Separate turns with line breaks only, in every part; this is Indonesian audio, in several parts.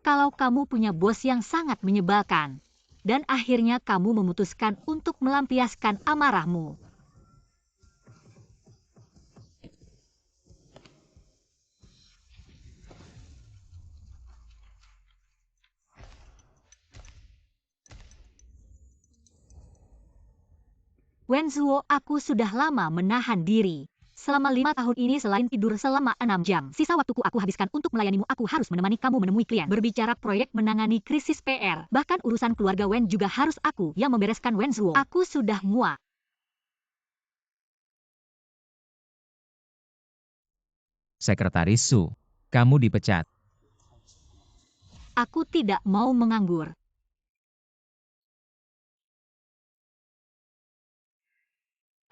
Kalau kamu punya bos yang sangat menyebalkan, dan akhirnya kamu memutuskan untuk melampiaskan amarahmu. Wenzuo, aku sudah lama menahan diri. Selama 5 tahun ini selain tidur selama 6 jam, sisa waktuku aku habiskan untuk melayanimu. Aku harus menemani kamu menemui klien, berbicara proyek, menangani krisis PR. Bahkan urusan keluarga Wen juga harus aku yang membereskan. Wenzuo, aku sudah muak.
Sekretaris Su, kamu dipecat.
Aku tidak mau menganggur.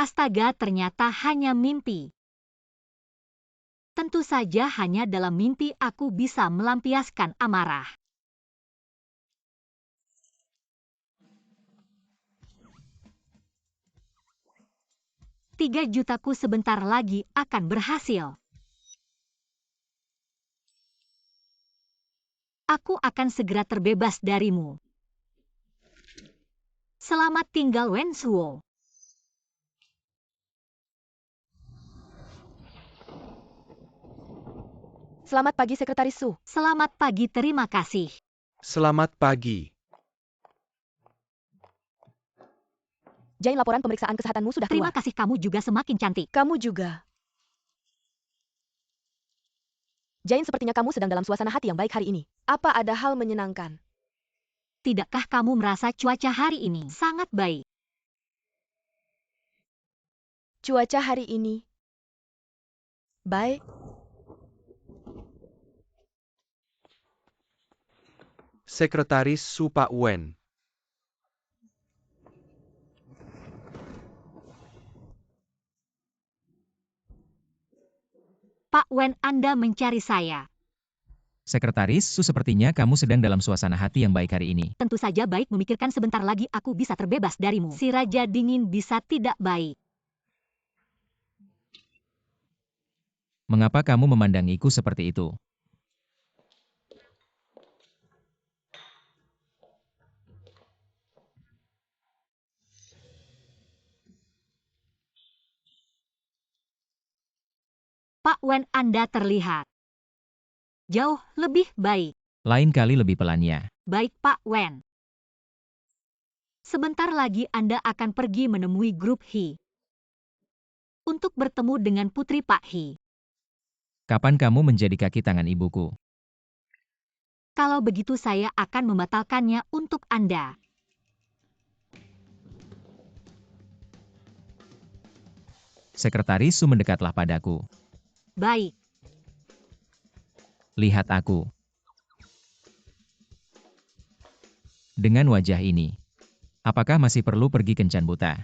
Astaga, ternyata hanya mimpi. Tentu saja hanya dalam mimpi aku bisa melampiaskan amarah. 3 jutaku sebentar lagi akan berhasil. Aku akan segera terbebas darimu. Selamat tinggal, Wenzuo.
Selamat pagi, Sekretaris Su.
Selamat pagi, terima kasih.
Selamat pagi.
Jane, laporan pemeriksaan kesehatanmu sudah
Terima
keluar.
kasih, kamu juga semakin cantik.
Kamu juga. Jane, sepertinya kamu sedang dalam suasana hati yang baik hari ini. Apa ada hal menyenangkan?
Tidakkah kamu merasa cuaca hari ini sangat baik?
Cuaca hari ini baik.
Sekretaris Su, Pak Wen.
Pak Wen, Anda mencari saya.
Sekretaris Su, sepertinya kamu sedang dalam suasana hati yang baik hari ini.
Tentu saja baik, memikirkan sebentar lagi aku bisa terbebas darimu. Si Raja Dingin bisa tidak baik.
Mengapa kamu memandangiku seperti itu?
Pak Wen, Anda terlihat jauh lebih baik.
Lain kali lebih pelannya.
Baik, Pak Wen. Sebentar lagi Anda akan pergi menemui grup He untuk bertemu dengan putri Pak He.
Kapan kamu menjadi kaki tangan ibuku?
Kalau begitu saya akan membatalkannya untuk Anda.
Sekretaris Su, mendekatlah padaku.
Baik.
Lihat aku. Dengan wajah ini, apakah masih perlu pergi kencan buta?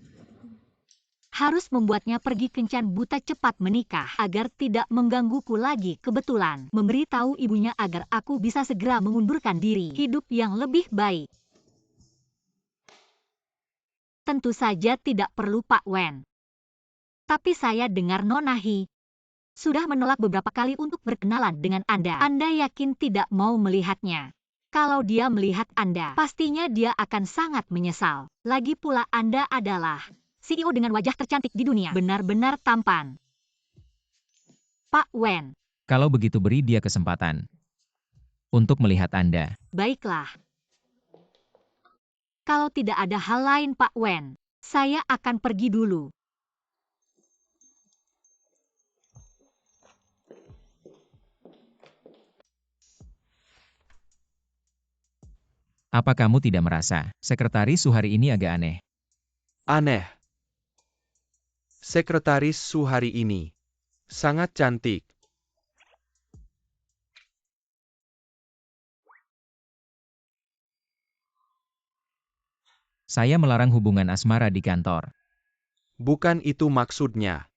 Harus membuatnya pergi kencan buta cepat menikah agar tidak menggangguku lagi. Kebetulan memberitahu ibunya agar aku bisa segera mengundurkan diri. Hidup yang lebih baik. Tentu saja tidak perlu, Pak Wen. Tapi saya dengar Nona He sudah menolak beberapa kali untuk berkenalan dengan Anda. Anda yakin tidak mau melihatnya? Kalau dia melihat Anda, pastinya dia akan sangat menyesal. Lagi pula Anda adalah CEO dengan wajah tercantik di dunia. Benar-benar tampan. Pak Wen.
Kalau begitu beri dia kesempatan untuk melihat Anda.
Baiklah. Kalau tidak ada hal lain, Pak Wen, saya akan pergi dulu.
Apa kamu tidak merasa, Sekretaris Su hari ini agak aneh?
Aneh. Sekretaris Su hari ini sangat cantik.
Saya melarang hubungan asmara di kantor.
Bukan itu maksudnya.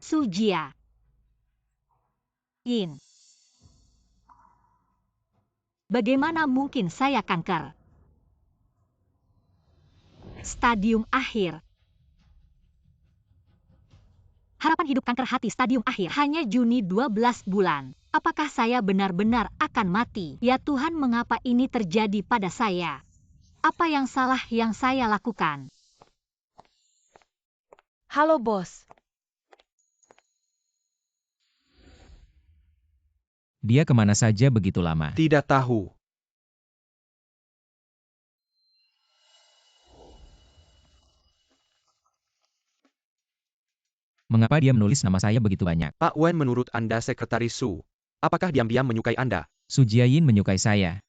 Su Jia. Yin. Bagaimana mungkin saya kanker? Stadium akhir. Harapan hidup kanker hati stadium akhir hanya Juni 12 bulan. Apakah saya benar-benar akan mati? Ya Tuhan, mengapa ini terjadi pada saya? Apa yang salah yang saya lakukan?
Halo bos.
Dia kemana saja begitu lama?
Tidak tahu.
Mengapa dia menulis nama saya begitu banyak?
Pak Wen, menurut Anda Sekretaris Su, apakah diam-diam menyukai Anda?
Su Jiayin menyukai saya.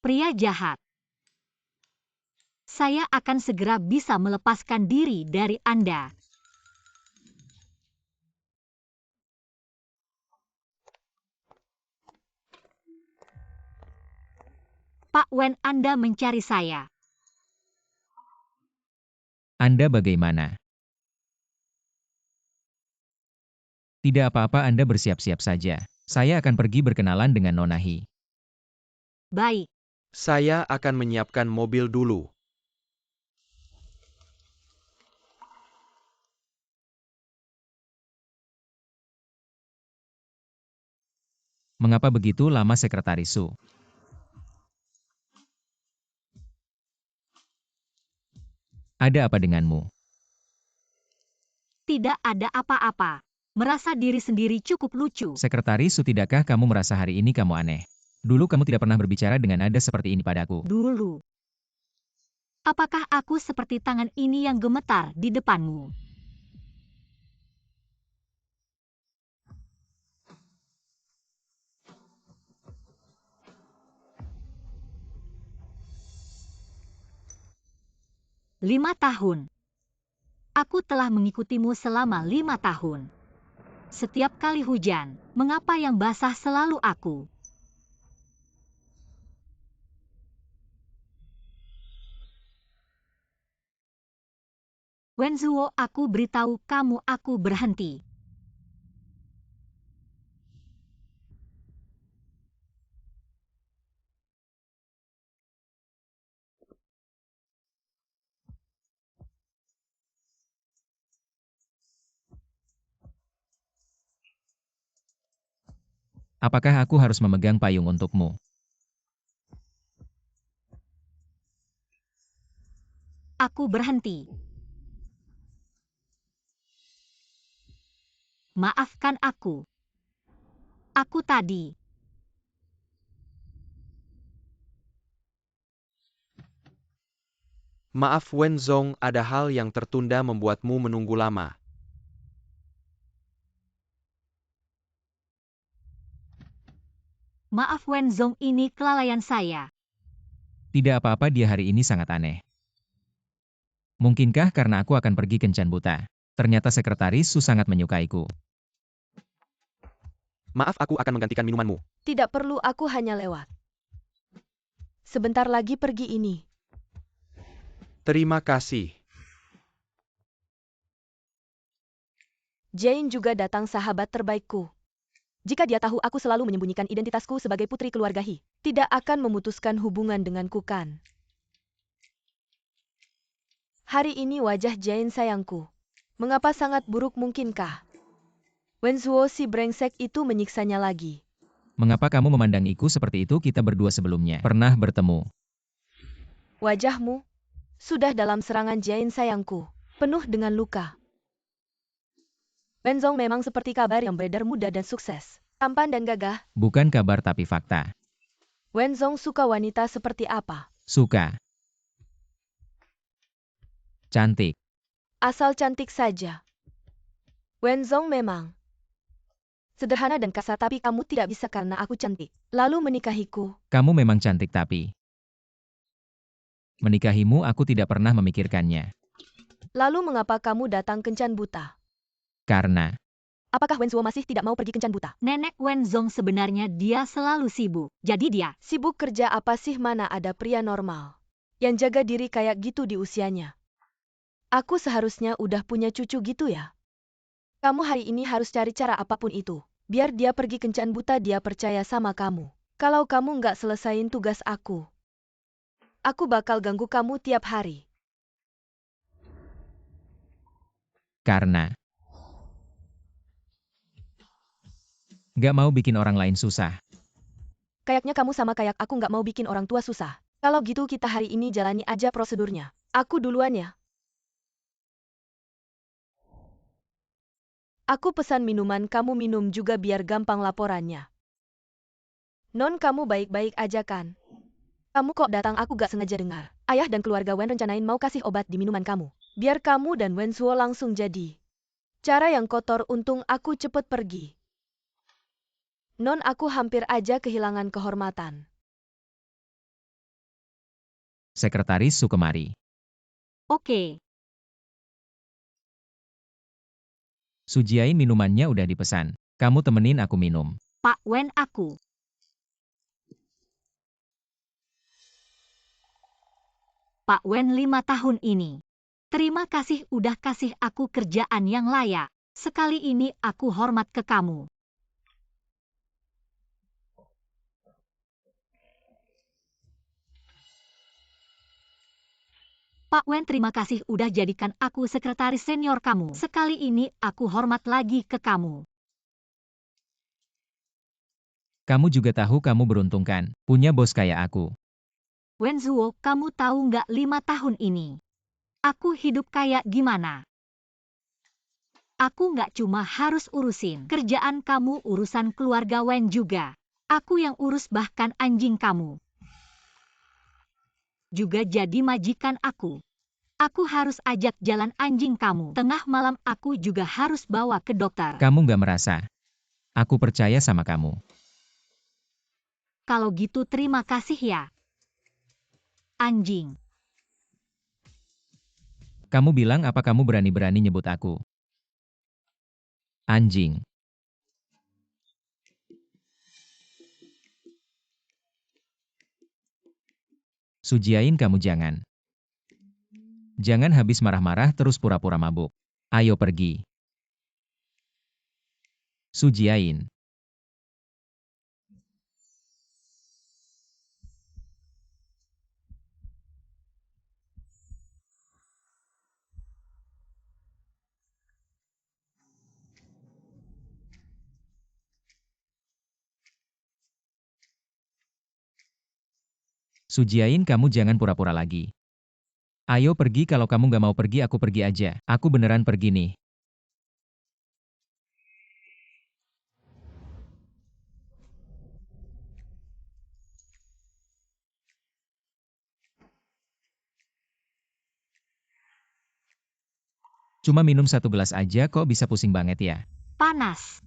Pria jahat. Saya akan segera bisa melepaskan diri dari Anda. Pak Wen, Anda mencari saya.
Anda bagaimana? Tidak apa-apa, Anda bersiap-siap saja. Saya akan pergi berkenalan dengan Nona Hi.
Baik.
Saya akan menyiapkan mobil dulu.
Mengapa begitu lama, Sekretaris Su? Ada apa denganmu?
Tidak ada apa-apa. Merasa diri sendiri cukup lucu.
Sekretaris Su, tidakkah kamu merasa hari ini kamu aneh? Dulu kamu tidak pernah berbicara dengan nada seperti ini padaku.
Dulu. Apakah aku seperti tangan ini yang gemetar di depanmu? Lima tahun. Aku telah mengikutimu selama 5 tahun. Setiap kali hujan, mengapa yang basah selalu aku? Wenzuo, aku beritahu kamu aku berhenti.
Apakah aku harus memegang payung untukmu?
Aku berhenti. Maafkan aku. Aku tadi.
Maaf Wen Zong, ada hal yang tertunda membuatmu menunggu lama.
Maaf Wenzong, ini kelalaian saya.
Tidak apa-apa, dia hari ini sangat aneh. Mungkinkah karena aku akan pergi kencan buta? Ternyata Sekretaris Su sangat menyukaiku.
Maaf, aku akan menggantikan minumanmu.
Tidak perlu, aku hanya lewat. Sebentar lagi pergi ini.
Terima kasih.
Jane juga datang, sahabat terbaikku. Jika dia tahu aku selalu menyembunyikan identitasku sebagai putri keluarga Hi, tidak akan memutuskan hubungan denganku kan? Hari ini wajah Jane sayangku. Mengapa sangat buruk mungkinkah? Wenzuo si brengsek itu menyiksanya lagi.
Mengapa kamu memandangiku seperti itu? Kita berdua sebelumnya pernah bertemu.
Wajahmu sudah dalam serangan Jane sayangku, penuh dengan luka. Wenzong memang seperti kabar yang beredar, muda dan sukses, tampan dan gagah.
Bukan kabar tapi fakta.
Wenzong suka wanita seperti apa?
Suka. Cantik.
Asal cantik saja. Wenzong memang sederhana dan kasar, tapi kamu tidak bisa karena aku cantik, lalu menikahiku.
Kamu memang cantik tapi menikahimu aku tidak pernah memikirkannya.
Lalu mengapa kamu datang kencan buta?
Karena
Apakah Wenzuo masih tidak mau pergi kencan buta?
Nenek Wenzong sebenarnya dia selalu sibuk. Jadi dia
Sibuk kerja apa sih? Mana ada pria normal yang jaga diri kayak gitu di usianya. Aku seharusnya udah punya cucu gitu ya. Kamu hari ini harus cari cara apapun itu, biar dia pergi kencan buta. Dia percaya sama kamu. Kalau kamu nggak selesain tugas aku, Aku bakal ganggu kamu tiap hari.
Karena gak mau bikin orang lain susah.
Kayaknya kamu sama kayak aku nggak mau bikin orang tua susah. Kalau gitu kita hari ini jalani aja prosedurnya. Aku duluan ya. Aku pesan minuman, kamu minum juga biar gampang laporannya. Non, kamu baik-baik aja kan? Kamu kok datang, aku gak sengaja dengar. Ayah dan keluarga Wen rencanain mau kasih obat di minuman kamu. Biar kamu dan Wen Suo langsung jadi. Cara yang kotor, untung aku cepet pergi. Non, aku hampir aja kehilangan kehormatan.
Sekretaris Sukemari.
Oke,
Sujiain minumannya udah dipesan. Kamu temenin aku minum.
Pak Wen aku. Pak Wen 5 tahun ini. Terima kasih udah kasih aku kerjaan yang layak. Sekali ini aku hormat ke kamu. Pak Wen, terima kasih udah jadikan aku sekretaris senior kamu. Sekali ini aku hormat lagi ke kamu.
Kamu juga tahu kamu beruntung kan, punya bos kayak aku.
Wen Zuo, kamu tahu nggak 5 tahun ini? Aku hidup kayak gimana? Aku nggak cuma harus urusin kerjaan kamu, urusan keluarga Wen juga. Aku yang urus bahkan anjing kamu. Juga jadi majikan aku. Aku harus ajak jalan anjing kamu. Tengah malam aku juga harus bawa ke dokter.
Kamu gak merasa? Aku percaya sama kamu.
Kalau gitu terima kasih ya. Anjing.
Kamu bilang apa kamu berani-berani nyebut aku? Anjing. Sujiain, kamu jangan. Jangan habis marah-marah terus pura-pura mabuk. Ayo pergi. Sujiain. Sujiain, kamu jangan pura-pura lagi. Ayo pergi, kalau kamu gak mau pergi aku pergi aja. Aku beneran pergi nih. Cuma minum 1 gelas aja kok bisa pusing banget ya.
Panas.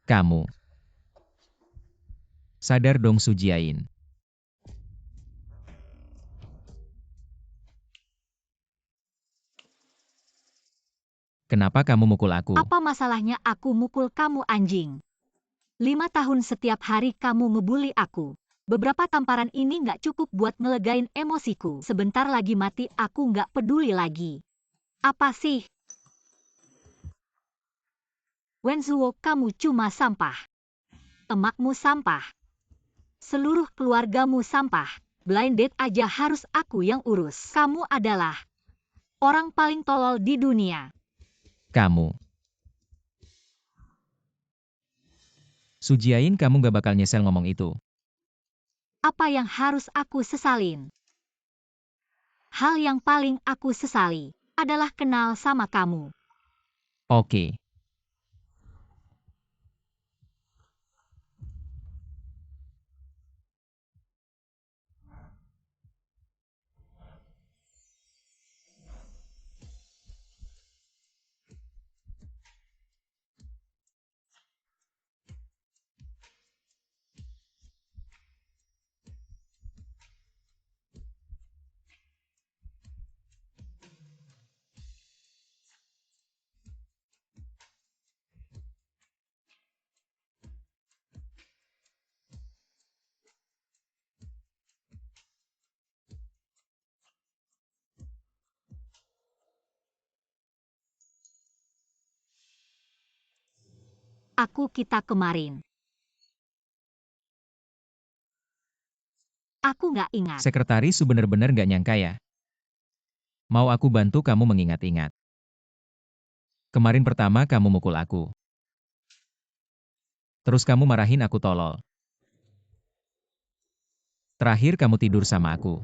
Kamu. Sadar dong, Sujiain. Kenapa kamu mukul aku?
Apa masalahnya aku mukul kamu, anjing? 5 tahun setiap hari kamu ngebully aku. Beberapa tamparan ini nggak cukup buat ngelegain emosiku. Sebentar lagi mati aku nggak peduli lagi. Apa sih? Wen Zuo, kamu cuma sampah. Emakmu sampah. Seluruh keluargamu sampah. Blind date aja harus aku yang urus. Kamu adalah orang paling tolol di dunia.
Kamu. Sujiain, kamu gak bakal nyesel ngomong itu.
Apa yang harus aku sesalin? Hal yang paling aku sesali adalah kenal sama kamu.
Oke.
aku kita kemarin? Aku nggak ingat.
Sekretaris Su bener-bener nggak nyangka ya. Mau aku bantu kamu mengingat-ingat. Kemarin pertama kamu mukul aku. Terus kamu marahin aku tolol. Terakhir kamu tidur sama aku.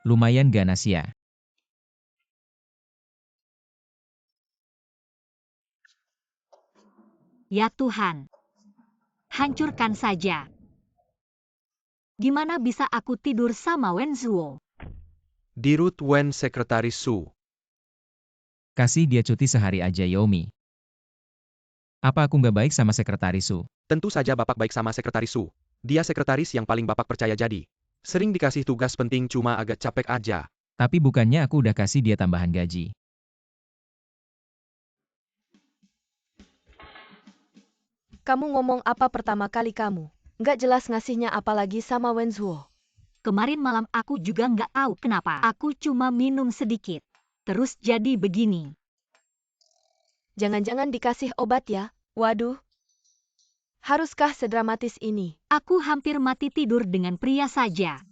Lumayan ganas ya.
Ya Tuhan. Hancurkan saja. Gimana bisa aku tidur sama Wen Zhuo?
Dirut Wen Sekretaris Su.
Kasih dia cuti sehari aja Yomi. Apa aku nggak baik sama Sekretaris Su?
Tentu saja Bapak baik sama Sekretaris Su. Dia sekretaris yang paling Bapak percaya jadi. Sering dikasih tugas penting cuma agak capek aja.
Tapi bukannya aku udah kasih dia tambahan gaji.
Kamu ngomong apa pertama kali kamu? Nggak jelas ngasihnya apalagi sama Wen Zhuo.
Kemarin malam aku juga nggak tahu kenapa. Aku cuma minum sedikit. Terus jadi begini.
Jangan-jangan dikasih obat ya? Waduh. Haruskah sedramatis ini?
Aku hampir mati tidur dengan pria saja.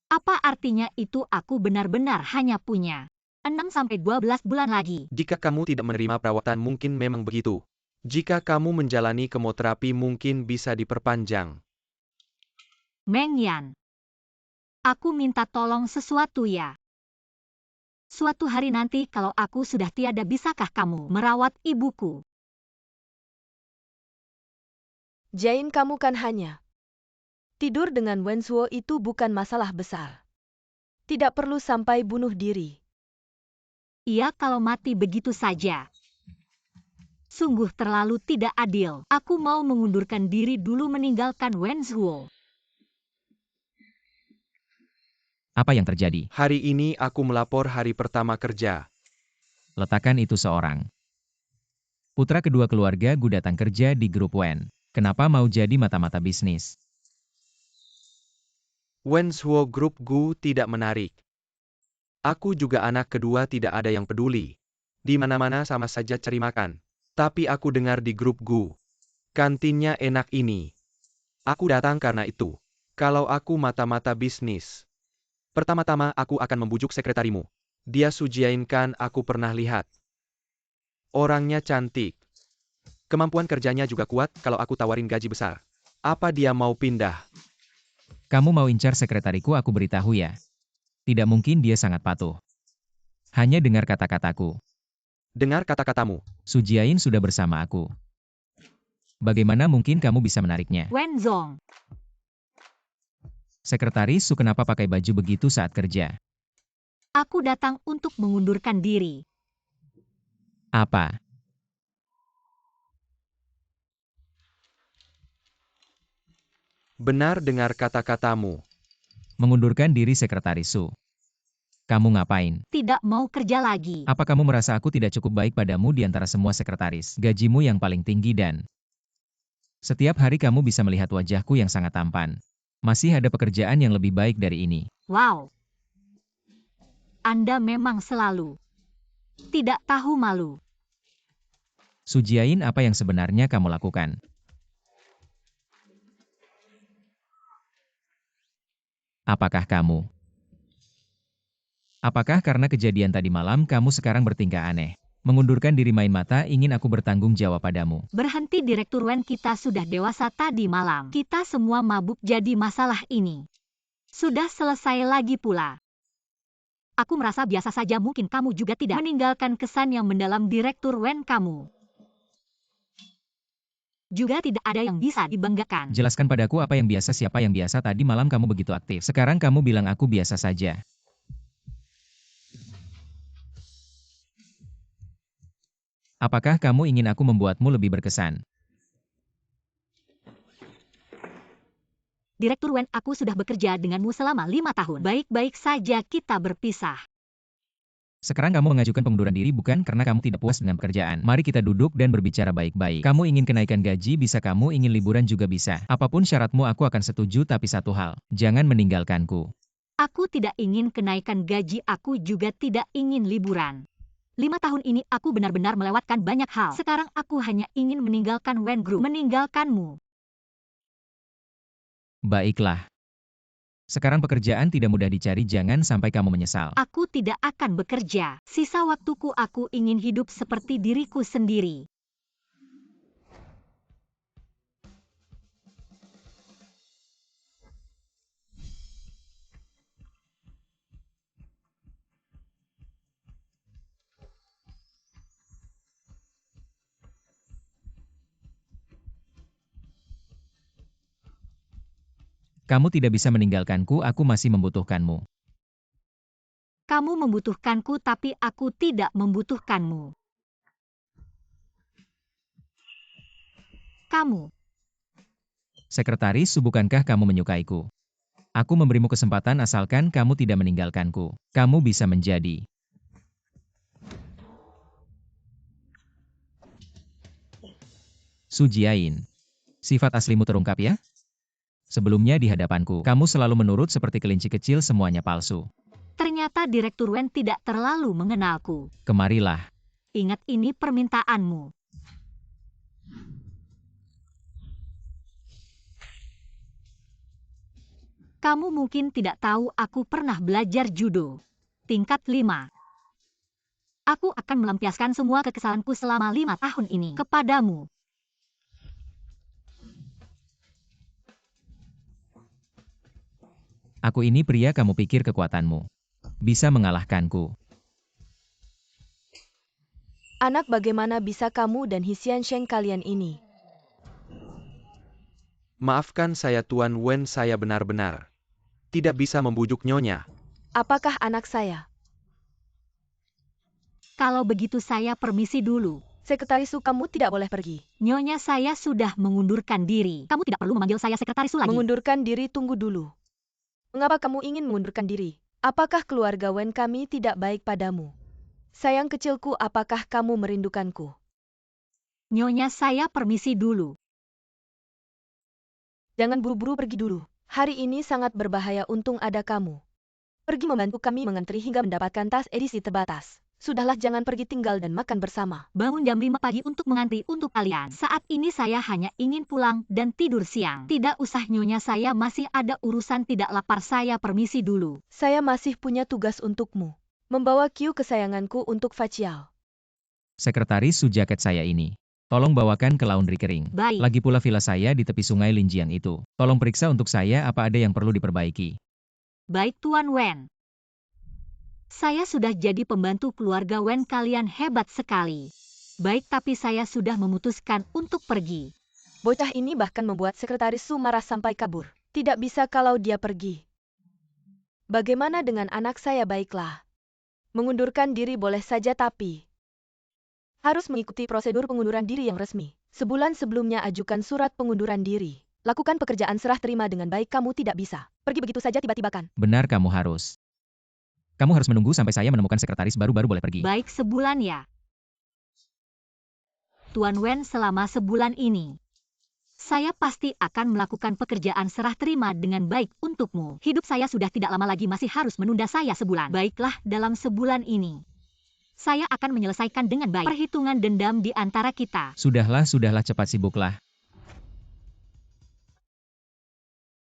Apa artinya itu aku benar-benar hanya punya 6-12 bulan lagi?
Jika kamu tidak menerima perawatan mungkin memang begitu. Jika kamu menjalani kemoterapi mungkin bisa diperpanjang.
Meng Yan. Aku minta tolong sesuatu ya. Suatu hari nanti kalau aku sudah tiada, bisakah kamu merawat ibuku?
Jain, kamu kan hanya tidur dengan Wen Zhuo, itu bukan masalah besar. Tidak perlu sampai bunuh diri.
Iya, kalau mati begitu saja. Sungguh terlalu tidak adil. Aku mau mengundurkan diri dulu meninggalkan Wen Zhuo.
Apa yang terjadi?
Hari ini aku melapor hari pertama kerja.
Letakkan itu seorang. Putra kedua keluarga Gu datang kerja di grup Wen. Kenapa mau jadi mata-mata bisnis?
Wen Zhuo Group Gu tidak menarik. Aku juga anak kedua, tidak ada yang peduli. Di mana-mana sama saja cari makan. Tapi aku dengar di grup Gu. Kantinnya enak ini. Aku datang karena itu. Kalau aku mata-mata bisnis. Pertama-tama aku akan membujuk sekretarimu. Dia Su Jiain kan aku pernah lihat. Orangnya cantik. Kemampuan kerjanya juga kuat. Kalau aku tawarin gaji besar. Apa dia mau pindah?
Kamu mau incar sekretariku, aku beritahu ya. Tidak mungkin, dia sangat patuh. Hanya dengar kata-kataku.
Dengar kata-katamu.
Su Jiain sudah bersama aku. Bagaimana mungkin kamu bisa menariknya?
Wen Zong.
Sekretaris Su kenapa pakai baju begitu saat kerja?
Aku datang untuk mengundurkan diri.
Apa?
Benar dengar kata-katamu.
Mengundurkan diri Sekretaris Su. Kamu ngapain?
Tidak mau kerja lagi.
Apa kamu merasa aku tidak cukup baik padamu di antara semua sekretaris? Gajimu yang paling tinggi dan setiap hari kamu bisa melihat wajahku yang sangat tampan. Masih ada pekerjaan yang lebih baik dari ini.
Wow. Anda memang selalu tidak tahu malu.
Su Jiain, apa yang sebenarnya kamu lakukan? Apakah kamu? Apakah karena kejadian tadi malam kamu sekarang bertingkah aneh? Mengundurkan diri main mata, ingin aku bertanggung jawab padamu.
Berhenti, Direktur Wen, kita sudah dewasa tadi malam. Kita semua mabuk jadi masalah ini. Sudah selesai lagi pula. Aku merasa biasa saja, mungkin kamu juga tidak meninggalkan kesan yang mendalam Direktur Wen kamu. Juga tidak ada yang bisa dibanggakan.
Jelaskan padaku apa yang biasa, siapa yang biasa. Tadi malam kamu begitu aktif. Sekarang kamu bilang aku biasa saja. Apakah kamu ingin aku membuatmu lebih berkesan?
Direktur Wen, aku sudah bekerja denganmu selama 5 tahun. Baik-baik saja kita berpisah.
Sekarang kamu mengajukan pengunduran diri bukan karena kamu tidak puas dengan pekerjaan. Mari kita duduk dan berbicara baik-baik. Kamu ingin kenaikan gaji bisa, kamu ingin liburan juga bisa. Apapun syaratmu aku akan setuju, tapi satu hal, jangan meninggalkanku.
Aku tidak ingin kenaikan gaji, aku juga tidak ingin liburan. 5 tahun ini aku benar-benar melewatkan banyak hal. Sekarang aku hanya ingin meninggalkan Wen Group, meninggalkanmu.
Baiklah. Sekarang pekerjaan tidak mudah dicari, jangan sampai kamu menyesal.
Aku tidak akan bekerja. Sisa waktuku aku ingin hidup seperti diriku sendiri.
Kamu tidak bisa meninggalkanku, aku masih membutuhkanmu.
Kamu membutuhkanku tapi aku tidak membutuhkanmu. Kamu.
Sekretaris, bukankah kamu menyukaiku? Aku memberimu kesempatan asalkan kamu tidak meninggalkanku. Kamu bisa menjadi Su Jiayin. Sifat aslimu terungkap ya? Sebelumnya di hadapanku, kamu selalu menurut seperti kelinci kecil, semuanya palsu.
Ternyata Direktur Wen tidak terlalu mengenalku.
Kemarilah.
Ingat, ini permintaanmu. Kamu mungkin tidak tahu aku pernah belajar judo. Tingkat 5. Aku akan melampiaskan semua kekesalanku selama 5 tahun ini kepadamu.
Aku ini pria, kamu pikir kekuatanmu bisa mengalahkanku?
Anak, bagaimana bisa kamu dan Hisian Sheng kalian ini?
Maafkan saya Tuan Wen, saya benar-benar tidak bisa membujuk Nyonya.
Apakah anak saya?
Kalau begitu saya permisi dulu.
Sekretaris Su, kamu tidak boleh pergi.
Nyonya, saya sudah mengundurkan diri. Kamu tidak perlu memanggil saya Sekretaris Su lagi.
Mengundurkan diri, tunggu dulu. Mengapa kamu ingin mengundurkan diri? Apakah keluarga Wen kami tidak baik padamu? Sayang kecilku, apakah kamu merindukanku?
Nyonya, saya permisi dulu.
Jangan buru-buru pergi dulu. Hari ini sangat berbahaya, untung ada kamu. Pergi membantu kami mengantri hingga mendapatkan tas edisi terbatas. Sudahlah, jangan pergi, tinggal dan makan bersama.
Bangun jam 5 pagi untuk mengantri untuk kalian. Saat ini saya hanya ingin pulang dan tidur siang. Tidak usah Nyonya, saya masih ada urusan, tidak lapar, saya permisi dulu.
Saya masih punya tugas untukmu. Membawa Q kesayanganku untuk facial.
Sekretaris Su, jaket saya ini tolong bawakan ke laundry kering.
Baik.
Lagi pula villa saya di tepi sungai Linjiang itu. Tolong periksa untuk saya apa ada yang perlu diperbaiki.
Baik Tuan Wen. Saya sudah jadi pembantu keluarga Wen, kalian hebat sekali. Baik, tapi saya sudah memutuskan untuk pergi.
Bocah ini bahkan membuat Sekretaris Su marah sampai kabur. Tidak bisa kalau dia pergi. Bagaimana dengan anak saya? Baiklah. Mengundurkan diri boleh saja, tapi harus mengikuti prosedur pengunduran diri yang resmi. Sebulan sebelumnya ajukan surat pengunduran diri. Lakukan pekerjaan serah terima dengan baik, kamu tidak bisa pergi begitu saja tiba-tiba kan?
Benar, kamu harus menunggu sampai saya menemukan sekretaris baru boleh pergi.
Baik, sebulan ya. Tuan Wen, selama sebulan ini, saya pasti akan melakukan pekerjaan serah terima dengan baik untukmu. Hidup saya sudah tidak lama lagi, masih harus menunda saya sebulan. Baiklah, dalam sebulan ini, saya akan menyelesaikan dengan baik perhitungan dendam di antara kita.
Sudahlah, cepat sibuklah.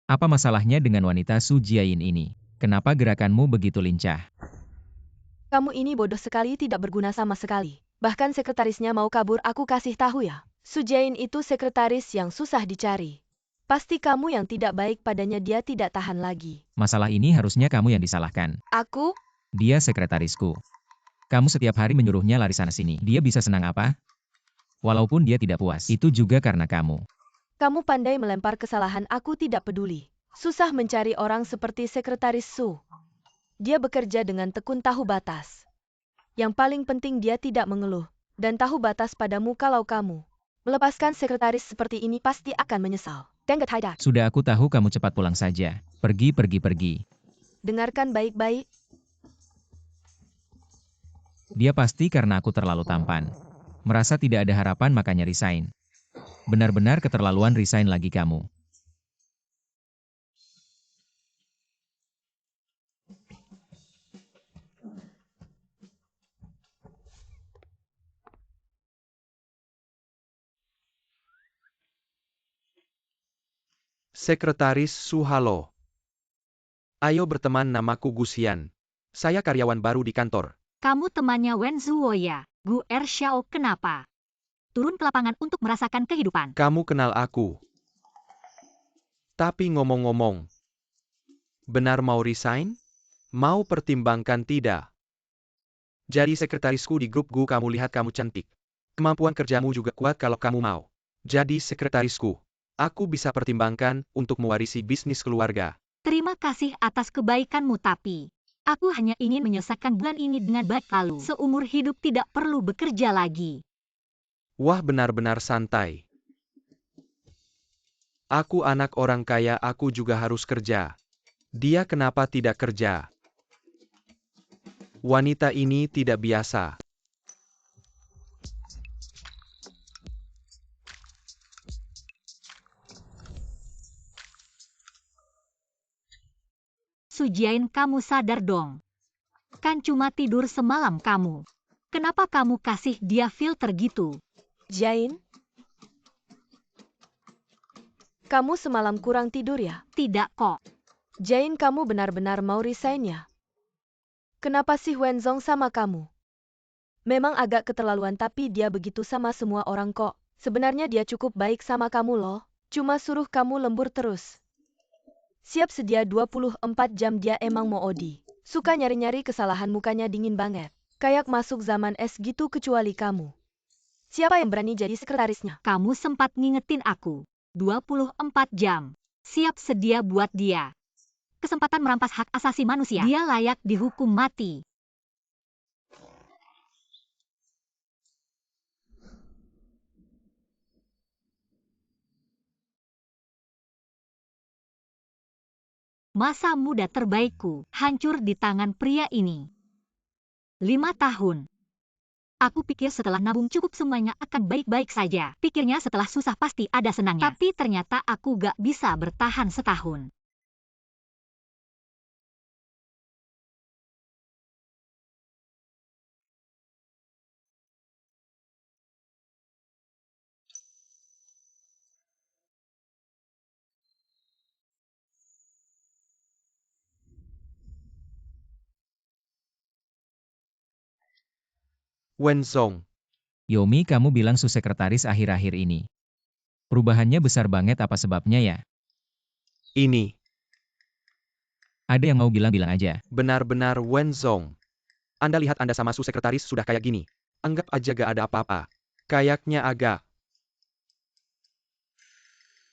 Apa masalahnya dengan wanita Su Jiayin ini? Kenapa gerakanmu begitu lincah?
Kamu ini bodoh sekali, tidak berguna sama sekali. Bahkan sekretarisnya mau kabur, aku kasih tahu ya. Su Jiayin itu sekretaris yang susah dicari. Pasti kamu yang tidak baik padanya, dia tidak tahan lagi.
Masalah ini harusnya kamu yang disalahkan.
Aku?
Dia sekretarisku. Kamu setiap hari menyuruhnya lari sana-sini. Dia bisa senang apa? Walaupun dia tidak puas, itu juga karena kamu.
Kamu pandai melempar kesalahan, aku tidak peduli. Susah mencari orang seperti Sekretaris Su. Dia bekerja dengan tekun, tahu batas. Yang paling penting dia tidak mengeluh. Dan tahu batas padamu. Kalau kamu melepaskan sekretaris seperti ini pasti akan menyesal. Dengat Haidat.
Sudah, aku tahu, kamu cepat pulang saja. Pergi.
Dengarkan baik-baik.
Dia pasti karena aku terlalu tampan. Merasa tidak ada harapan makanya resign. Benar-benar keterlaluan resign lagi kamu.
Sekretaris Su, halo. Ayo berteman, namaku Gusian. Saya karyawan baru di kantor.
Kamu temannya Wen Zuo ya? Gu Er Xiao, kenapa? Turun ke lapangan untuk merasakan kehidupan.
Kamu kenal aku. Tapi ngomong-ngomong, benar mau resign? Mau pertimbangkan tidak? Jadi sekretarisku di grup Gu, kamu lihat kamu cantik. Kemampuan kerjamu juga kuat kalau kamu mau. Jadi sekretarisku. Aku bisa pertimbangkan untuk mewarisi bisnis keluarga.
Terima kasih atas kebaikanmu, tapi aku hanya ingin menyelesaikan bulan ini dengan baik, lalu seumur hidup tidak perlu bekerja lagi.
Wah, benar-benar santai. Aku anak orang kaya, aku juga harus kerja. Dia kenapa tidak kerja? Wanita ini tidak biasa.
Su Jian, kamu sadar dong. Kan cuma tidur semalam kamu. Kenapa kamu kasih dia filter gitu?
Jain? Kamu semalam kurang tidur ya?
Tidak kok.
Jain, kamu benar-benar mau resign ya? Kenapa sih Wenzong sama kamu? Memang agak keterlaluan, tapi dia begitu sama semua orang kok. Sebenarnya dia cukup baik sama kamu loh. Cuma suruh kamu lembur terus. Siap sedia 24 jam, dia emang mau OD. Suka nyari-nyari kesalahan, mukanya dingin banget. Kayak masuk zaman es gitu, kecuali kamu. Siapa yang berani jadi sekretarisnya?
Kamu sempat ngingetin aku. 24 jam. Siap sedia buat dia. Kesempatan merampas hak asasi manusia. Dia layak dihukum mati. Masa muda terbaikku hancur di tangan pria ini. 5 tahun. Aku pikir setelah nabung cukup semuanya akan baik-baik saja. Pikirnya setelah susah pasti ada senangnya. Tapi ternyata aku gak bisa bertahan setahun.
Wenzong.
Yomi, kamu bilang Su sekretaris akhir-akhir ini. Perubahannya besar banget, apa sebabnya ya?
Ini.
Ada yang mau bilang-bilang aja.
Benar-benar Wenzong. Anda lihat, Anda sama Su sekretaris sudah kayak gini. Anggap aja gak ada apa-apa. Kayaknya agak.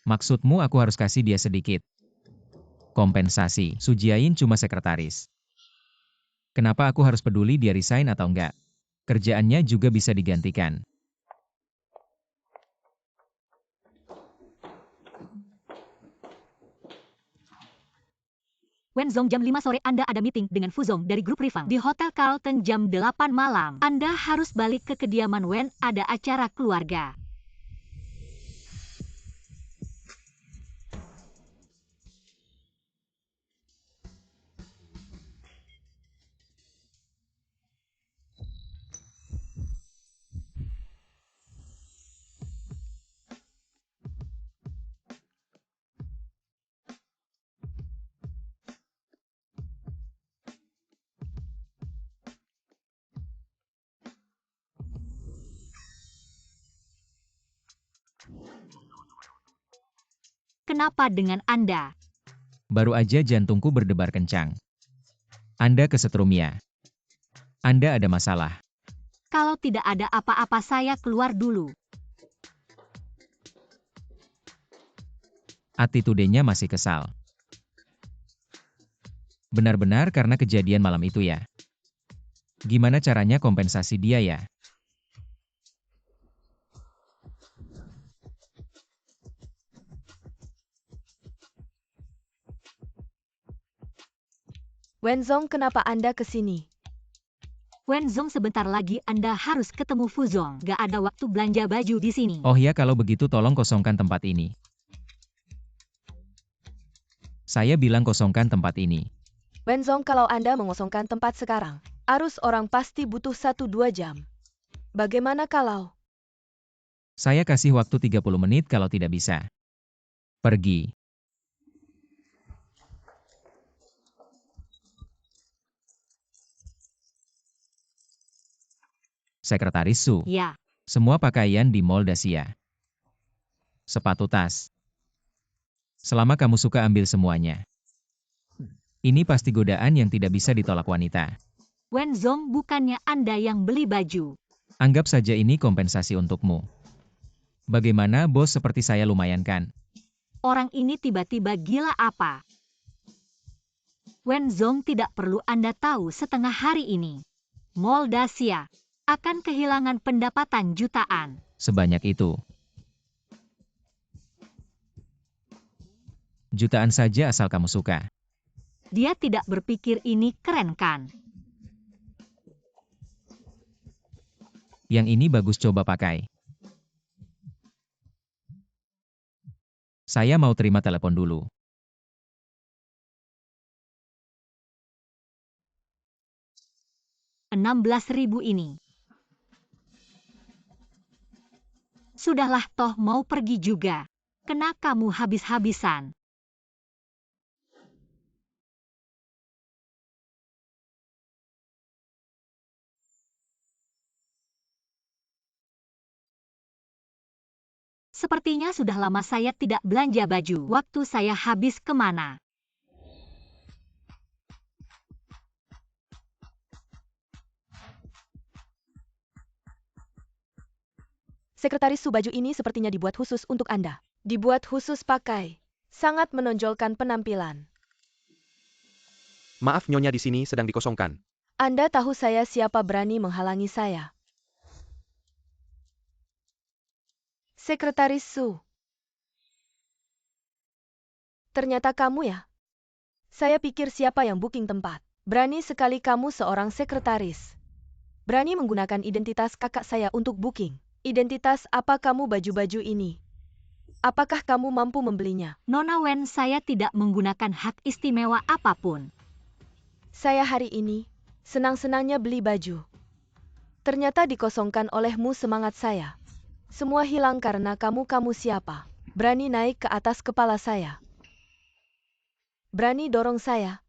Maksudmu aku harus kasih dia sedikit kompensasi. Su Jiain cuma sekretaris. Kenapa aku harus peduli dia resign atau enggak? Kerjaannya juga bisa digantikan.
Wenzong, jam 5 sore Anda ada meeting dengan Fuzong dari grup Rifang di Hotel Carlton jam 8 malam. Anda harus balik ke kediaman Wen, ada acara keluarga. Kenapa dengan Anda?
Baru aja jantungku berdebar kencang. Anda kesetrum ya? Anda ada masalah?
Kalau tidak ada apa-apa saya keluar dulu.
Attitude-nya masih kesal. Benar-benar karena kejadian malam itu ya? Gimana caranya kompensasi dia ya?
Wenzong, kenapa Anda ke sini?
Wenzong, sebentar lagi Anda harus ketemu Fuzong. Gak ada waktu belanja baju di sini.
Oh ya, kalau begitu tolong kosongkan tempat ini. Saya bilang kosongkan tempat ini.
Wenzong, kalau Anda mengosongkan tempat sekarang, arus orang pasti butuh 1-2 jam. Bagaimana kalau?
Saya kasih waktu 30 menit kalau tidak bisa. Pergi. Sekretaris Su.
Ya,
Semua pakaian di Mall Dacia. Sepatu tas. Selama kamu suka ambil semuanya. Ini pasti godaan yang tidak bisa ditolak wanita.
Wenzong, bukannya Anda yang beli baju.
Anggap saja ini kompensasi untukmu. Bagaimana bos, seperti saya lumayan kan?
Orang ini tiba-tiba gila apa? Wenzong, tidak perlu Anda tahu, setengah hari ini Mall Dacia akan kehilangan pendapatan jutaan.
Sebanyak itu. Jutaan saja asal kamu suka.
Dia tidak berpikir ini keren kan?
Yang ini bagus, coba pakai. Saya mau terima telepon dulu.
$16.000 ini. Sudahlah, toh mau pergi juga. Kena kamu habis-habisan. Sepertinya sudah lama saya tidak belanja baju. Waktu saya habis kemana?
Sekretaris Su, baju ini sepertinya dibuat khusus untuk Anda. Dibuat khusus pakai. Sangat menonjolkan penampilan.
Maaf Nyonya, di sini sedang dikosongkan.
Anda tahu saya siapa berani menghalangi saya? Sekretaris Su. Ternyata kamu ya? Saya pikir siapa yang booking tempat. Berani sekali kamu, seorang sekretaris. Berani menggunakan identitas kakak saya untuk booking. Identitas apa kamu baju-baju ini? Apakah kamu mampu membelinya?
Nona Wen, saya tidak menggunakan hak istimewa apapun.
Saya hari ini senang-senangnya beli baju. Ternyata dikosongkan olehmu semangat saya. Semua hilang karena kamu siapa? Berani naik ke atas kepala saya. Berani dorong saya.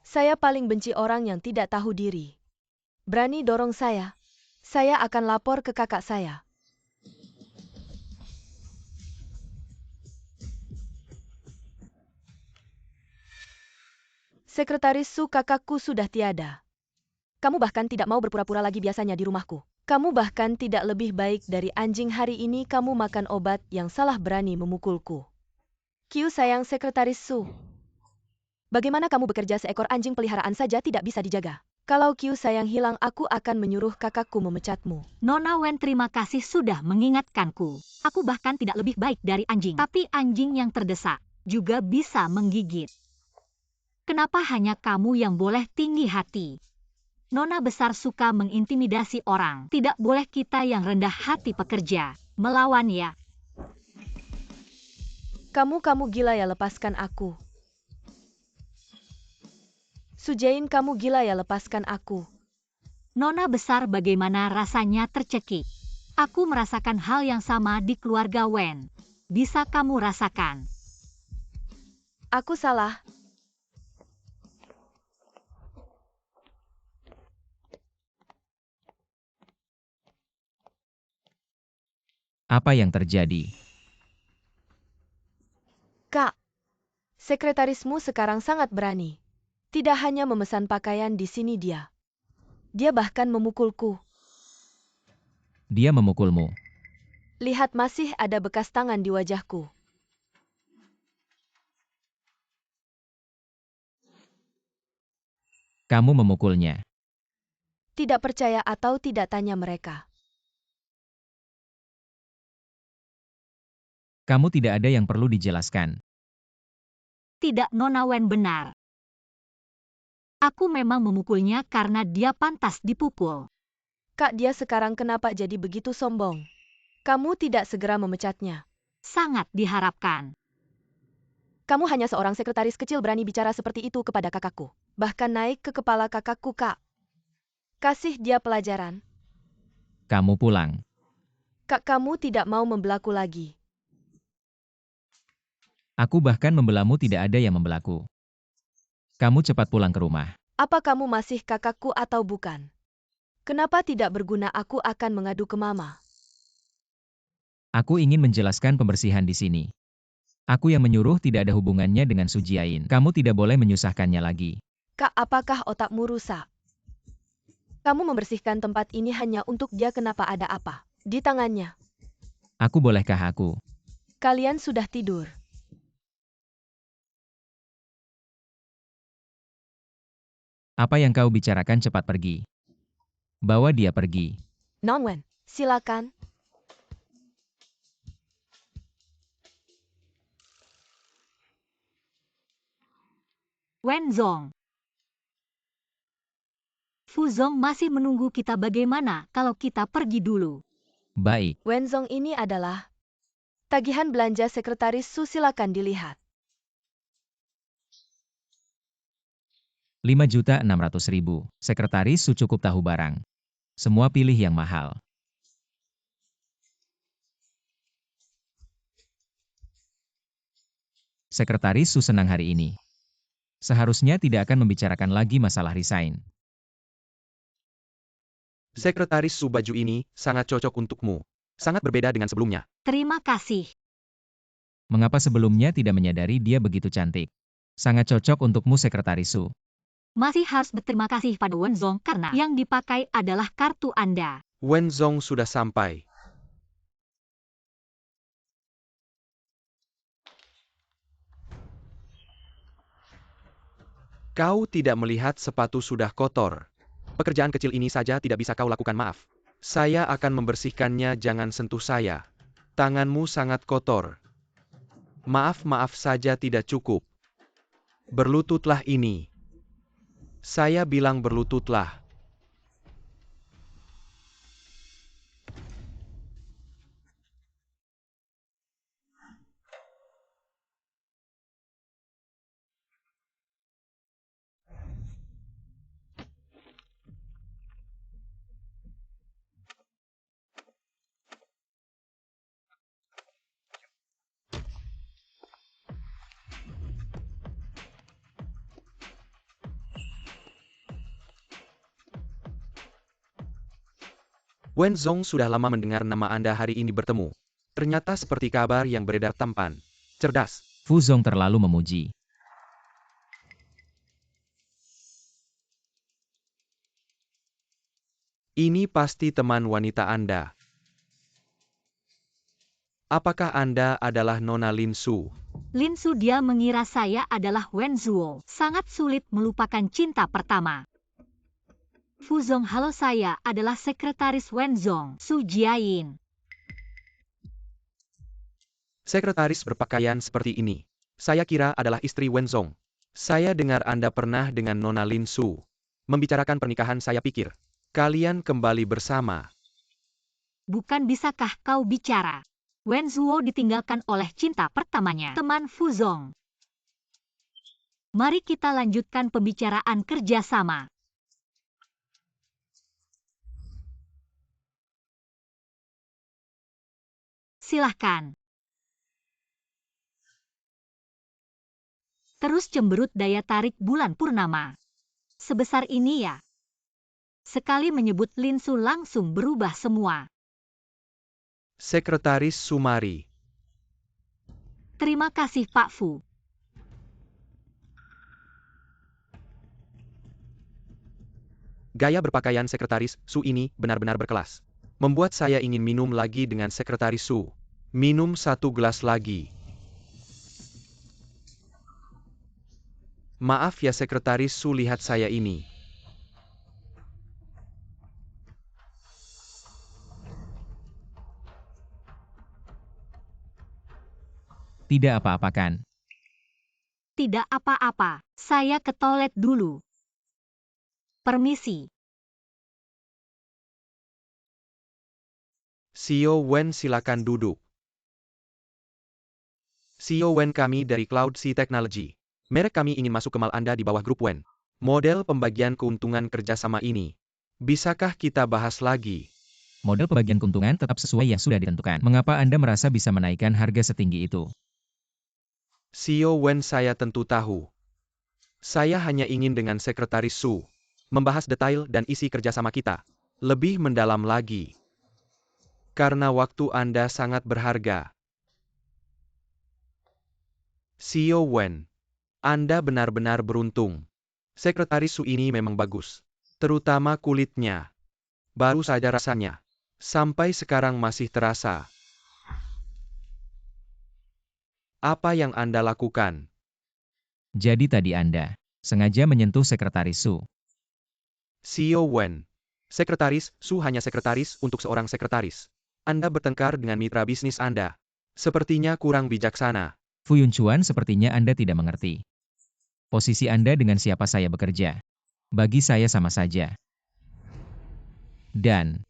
Saya paling benci orang yang tidak tahu diri. Berani dorong saya. Saya akan lapor ke kakak saya. Sekretaris Su, kakakku sudah tiada. Kamu bahkan tidak mau berpura-pura lagi biasanya di rumahku. Kamu bahkan tidak lebih baik dari anjing. Hari ini kamu makan obat yang salah, berani memukulku. Kiu sayang, Sekretaris Su. Bagaimana kamu bekerja seekor anjing peliharaan saja tidak bisa dijaga? Kalau Kiu sayang hilang, aku akan menyuruh kakakku memecatmu.
Nona Wen, terima kasih sudah mengingatkanku. Aku bahkan tidak lebih baik dari anjing. Tapi anjing yang terdesak juga bisa menggigit. Kenapa hanya kamu yang boleh tinggi hati? Nona besar suka mengintimidasi orang. Tidak boleh kita yang rendah hati pekerja melawan ya.
Kamu gila ya, lepaskan aku. Su Jain, kamu gila ya, lepaskan aku.
Nona besar, bagaimana rasanya tercekik? Aku merasakan hal yang sama di keluarga Wen. Bisa kamu rasakan?
Aku salah.
Apa yang terjadi?
Kak, sekretarismu sekarang sangat berani. Tidak hanya memesan pakaian di sini dia. Dia bahkan memukulku.
Dia memukulmu.
Lihat, masih ada bekas tangan di wajahku.
Kamu memukulnya.
Tidak percaya atau tidak, tanya mereka.
Kamu tidak ada yang perlu dijelaskan.
Tidak, Nona Wen benar. Aku memang memukulnya karena dia pantas dipukul.
Kak, dia sekarang kenapa jadi begitu sombong? Kamu tidak segera memecatnya.
Sangat diharapkan.
Kamu hanya seorang sekretaris kecil berani bicara seperti itu kepada kakakku. Bahkan naik ke kepala kakakku, Kak. Kasih dia pelajaran.
Kamu pulang.
Kak, kamu tidak mau membelaku lagi.
Aku bahkan membelamu, tidak ada yang membelaku. Kamu cepat pulang ke rumah.
Apa kamu masih kakakku atau bukan? Kenapa tidak berguna? Aku akan mengadu ke Mama.
Aku ingin menjelaskan pembersihan di sini. Aku yang menyuruh, tidak ada hubungannya dengan Su Jiayin. Kamu tidak boleh menyusahkannya lagi.
Kak, apakah otakmu rusak? Kamu membersihkan tempat ini hanya untuk dia. Kenapa? Ada apa di tangannya?
Aku bolehkah aku?
Kalian sudah tidur.
Apa yang kau bicarakan? Cepat pergi. Bawa dia pergi.
Non-Wen, silakan.
Wenzong. Fuzong masih menunggu kita. Bagaimana kalau kita pergi dulu?
Baik.
Wenzong, ini adalah tagihan belanja Sekretaris Su. Silakan dilihat.
5.600.000. Sekretaris Su cukup tahu barang. Semua pilih yang mahal. Sekretaris Su senang hari ini. Seharusnya tidak akan membicarakan lagi masalah resign.
Sekretaris Su, baju ini sangat cocok untukmu. Sangat berbeda dengan sebelumnya.
Terima kasih.
Mengapa sebelumnya tidak menyadari dia begitu cantik? Sangat cocok untukmu, Sekretaris Su.
Masih harus berterima kasih pada Wenzong karena yang dipakai adalah kartu Anda.
Wenzong sudah sampai. Kau tidak melihat sepatu sudah kotor. Pekerjaan kecil ini saja tidak bisa kau lakukan. Maaf. Saya akan membersihkannya. Jangan sentuh saya. Tanganmu sangat kotor. Maaf saja tidak cukup. Berlututlah ini. Saya bilang berlututlah. Wenzong sudah lama mendengar nama Anda. Hari ini bertemu. Ternyata seperti kabar yang beredar, tampan. Cerdas.
Fuzong terlalu memuji.
Ini pasti teman wanita Anda. Apakah Anda adalah Nona Lin Su?
Lin Su, dia mengira saya adalah Wenzuo. Sangat sulit melupakan cinta pertama. Fuzong, halo, saya adalah Sekretaris Wenzong, Su Jiayin.
Sekretaris berpakaian seperti ini. Saya kira adalah istri Wenzong. Saya dengar Anda pernah dengan Nona Lin Su. Membicarakan pernikahan. Saya pikir kalian kembali bersama.
Bukan, bisakah kau bicara? Wenzuo ditinggalkan oleh cinta pertamanya, teman Fuzong. Mari kita lanjutkan pembicaraan kerjasama. Silahkan. Terus cemberut daya tarik bulan purnama. Sebesar ini ya. Sekali menyebut Lin Su langsung berubah semua.
Sekretaris Sumari.
Terima kasih Pak Fu.
Gaya berpakaian Sekretaris Su ini benar-benar berkelas. Membuat saya ingin minum lagi dengan Sekretaris Su. Minum 1 gelas lagi. Maaf ya Sekretaris Su, lihat saya ini.
Tidak apa-apa kan?
Tidak apa-apa, saya ke toilet dulu. Permisi.
Xiao Wen, silakan duduk. Xiao Wen, kami dari Cloud Sea Technology. Merek kami ingin masuk ke mal Anda di bawah grup Wen. Model pembagian keuntungan kerjasama ini. Bisakah kita bahas lagi?
Model pembagian keuntungan tetap sesuai yang sudah ditentukan. Mengapa Anda merasa bisa menaikkan harga setinggi itu?
Xiao Wen, saya tentu tahu. Saya hanya ingin dengan Sekretaris Su membahas detail dan isi kerjasama kita. lebih mendalam lagi. Karena waktu Anda sangat berharga. Xiao Wen, Anda benar-benar beruntung. Sekretaris Su ini memang bagus. Terutama kulitnya. Baru saja rasanya. Sampai sekarang masih terasa. Apa yang Anda lakukan?
Jadi tadi Anda sengaja menyentuh Sekretaris Su.
Xiao Wen, Sekretaris Su hanya sekretaris untuk seorang sekretaris. Anda bertengkar dengan mitra bisnis Anda. Sepertinya kurang bijaksana.
Fu Yunchuan, sepertinya Anda tidak mengerti. Posisi Anda dengan siapa saya bekerja. Bagi saya sama saja. Dan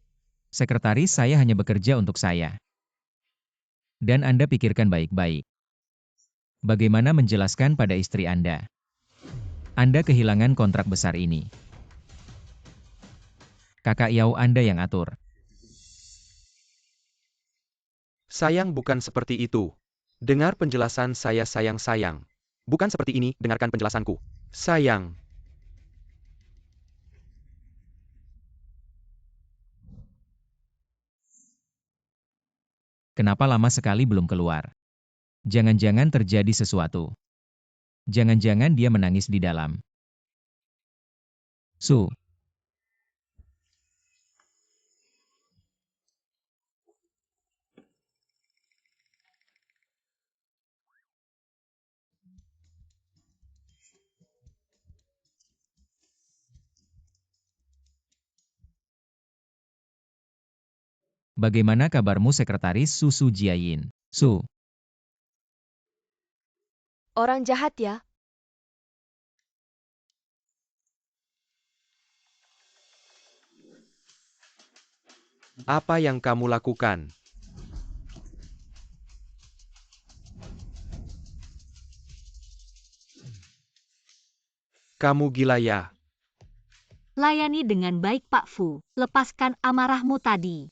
sekretaris saya hanya bekerja untuk saya. Dan Anda pikirkan baik-baik. Bagaimana menjelaskan pada istri Anda? Anda kehilangan kontrak besar ini. Kakak Yao Anda yang atur.
Sayang, bukan seperti itu. Dengar penjelasan saya, sayang. Bukan seperti ini, dengarkan penjelasanku. Sayang.
Kenapa lama sekali belum keluar? Jangan-jangan terjadi sesuatu. Jangan-jangan dia menangis di dalam. Su. Bagaimana kabarmu Sekretaris Su Jiayin? Su.
Orang jahat ya?
Apa yang kamu lakukan? Kamu gila ya?
Layani dengan baik Pak Fu, lepaskan amarahmu tadi.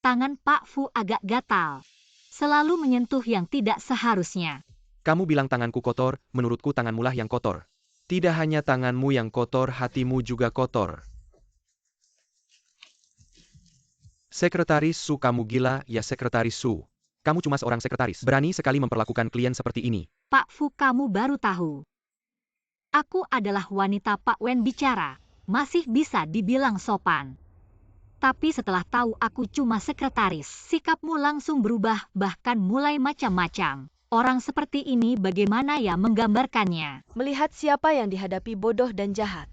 Tangan Pak Fu agak gatal. Selalu menyentuh yang tidak seharusnya.
Kamu bilang tanganku kotor, menurutku tanganmulah yang kotor. Tidak hanya tanganmu yang kotor, hatimu juga kotor. Sekretaris Su, kamu gila ya Sekretaris Su? Kamu cuma seorang sekretaris, berani sekali memperlakukan klien seperti ini.
Pak Fu, kamu baru tahu. Aku adalah wanita. Pak Wen bicara. Masih bisa dibilang sopan. Tapi setelah tahu aku cuma sekretaris, sikapmu langsung berubah, bahkan mulai macam-macam. Orang seperti ini bagaimana ya menggambarkannya?
Melihat siapa yang dihadapi bodoh dan jahat.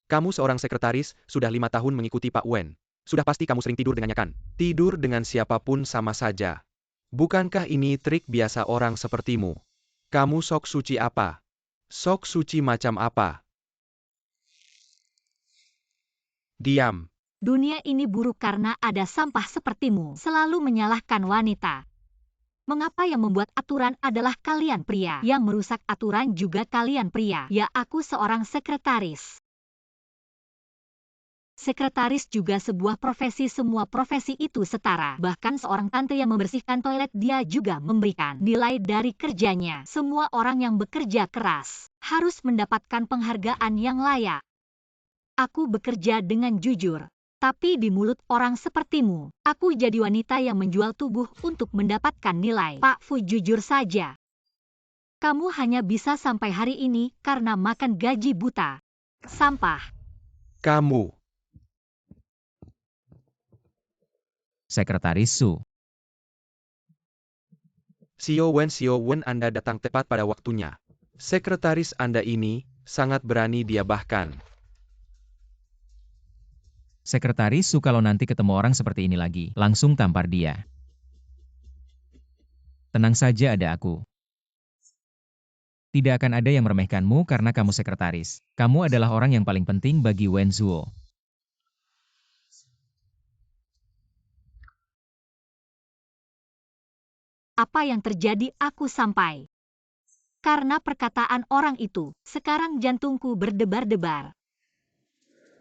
Kamu seorang sekretaris, sudah 5 tahun mengikuti Pak Wen. Sudah pasti kamu sering tidur dengannya kan? Tidur dengan siapapun sama saja. Bukankah ini trik biasa orang sepertimu? Kamu sok suci apa? Sok suci macam apa? Diam.
Dunia ini buruk karena ada sampah sepertimu. Selalu menyalahkan wanita. Mengapa yang membuat aturan adalah kalian pria? Yang merusak aturan juga kalian pria. Ya, aku seorang sekretaris. Sekretaris juga sebuah profesi, semua profesi itu setara. Bahkan seorang tante yang membersihkan toilet dia juga memberikan nilai dari kerjanya. Semua orang yang bekerja keras harus mendapatkan penghargaan yang layak. Aku bekerja dengan jujur. Tapi di mulut orang sepertimu, aku jadi wanita yang menjual tubuh untuk mendapatkan nilai. Pak Fu, jujur saja. Kamu hanya bisa sampai hari ini karena makan gaji buta. Sampah.
Kamu.
Sekretaris Su.
Xiao Wen, Anda datang tepat pada waktunya. Sekretaris Anda ini sangat berani, dia bahkan.
Sekretaris Su, kalau nanti ketemu orang seperti ini lagi, langsung tampar dia. Tenang saja, ada aku. Tidak akan ada yang meremehkanmu karena kamu sekretaris. Kamu adalah orang yang paling penting bagi Wen Zuo.
Apa yang terjadi? Aku sampai. Karena perkataan orang itu, sekarang jantungku berdebar-debar.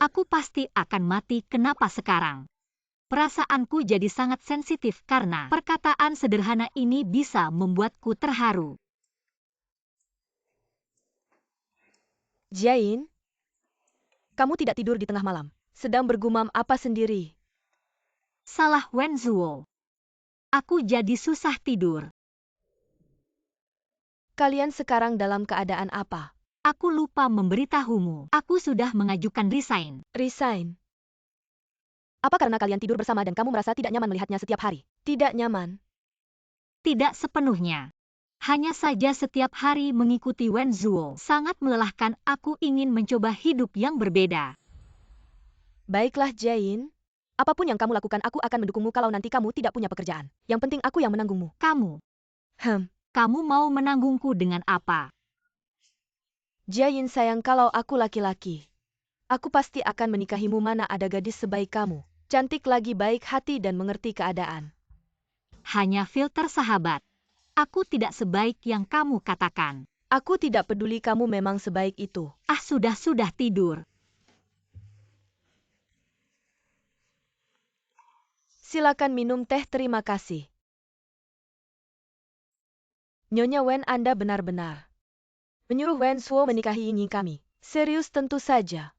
Aku pasti akan mati. Kenapa sekarang? Perasaanku jadi sangat sensitif karena perkataan sederhana ini bisa membuatku terharu.
Jiayin, kamu tidak tidur di tengah malam. Sedang bergumam apa sendiri?
Salah Wenzuo. Aku jadi susah tidur.
Kalian sekarang dalam keadaan apa?
Aku lupa memberitahumu. Aku sudah mengajukan resign.
Resign. Apa karena kalian tidur bersama dan kamu merasa tidak nyaman melihatnya setiap hari? Tidak nyaman.
Tidak sepenuhnya. Hanya saja setiap hari mengikuti Wenzuo sangat melelahkan. Aku ingin mencoba hidup yang berbeda.
Baiklah Jiayin. Apapun yang kamu lakukan aku akan mendukungmu kalau nanti kamu tidak punya pekerjaan. Yang penting aku yang menanggungmu.
Kamu
Kamu
mau menanggungku dengan apa?
Jiayin sayang kalau aku laki-laki. Aku pasti akan menikahimu mana ada gadis sebaik kamu. Cantik lagi baik hati dan mengerti keadaan.
Hanya filter sahabat. Aku tidak sebaik yang kamu katakan.
Aku tidak peduli kamu memang sebaik itu.
Sudah tidur.
Silakan minum teh terima kasih. Nyonya Wen Anda benar-benar menyuruh Wenzuo menikahi Nyi kami. Serius tentu saja.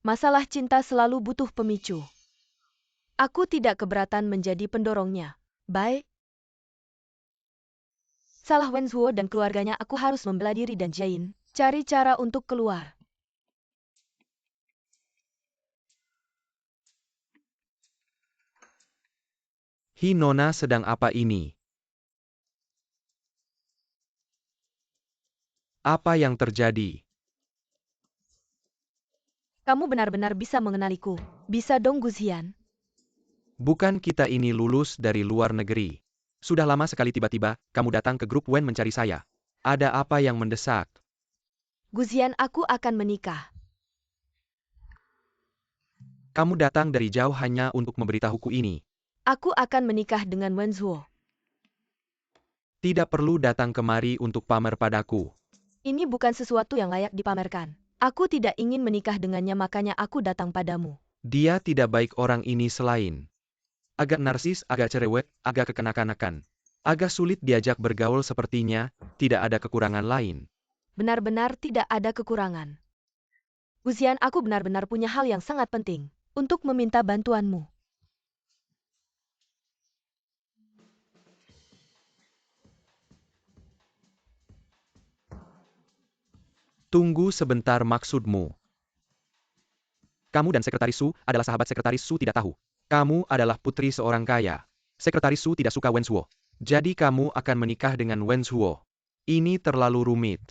Masalah cinta selalu butuh pemicu. Aku tidak keberatan menjadi pendorongnya. Baik. Salah Wenzuo dan keluarganya aku harus membela diri dan Jiayin. Cari cara untuk keluar.
Hi Nona sedang apa ini? Apa yang terjadi?
Kamu benar-benar bisa mengenaliku. Bisa dong Guzian.
Bukan kita ini lulus dari luar negeri. Sudah lama sekali tiba-tiba, kamu datang ke grup Wen mencari saya. Ada apa yang mendesak?
Guzian aku akan menikah.
Kamu datang dari jauh hanya untuk memberitahuku ini.
Aku akan menikah dengan Wenzuo.
Tidak perlu datang kemari untuk pamer padaku.
Ini bukan sesuatu yang layak dipamerkan. Aku tidak ingin menikah dengannya makanya aku datang padamu.
Dia tidak baik orang ini selain agak narsis, agak cerewet, agak kekanak-kanakan. Agak sulit diajak bergaul sepertinya, tidak ada kekurangan lain.
Benar-benar tidak ada kekurangan. Guzian aku benar-benar punya hal yang sangat penting untuk meminta bantuanmu.
Tunggu sebentar maksudmu. Kamu dan Sekretaris Su adalah sahabat Sekretaris Su tidak tahu. Kamu adalah putri seorang kaya. Sekretaris Su tidak suka Wenzuo. Jadi kamu akan menikah dengan Wenzuo. Ini terlalu rumit.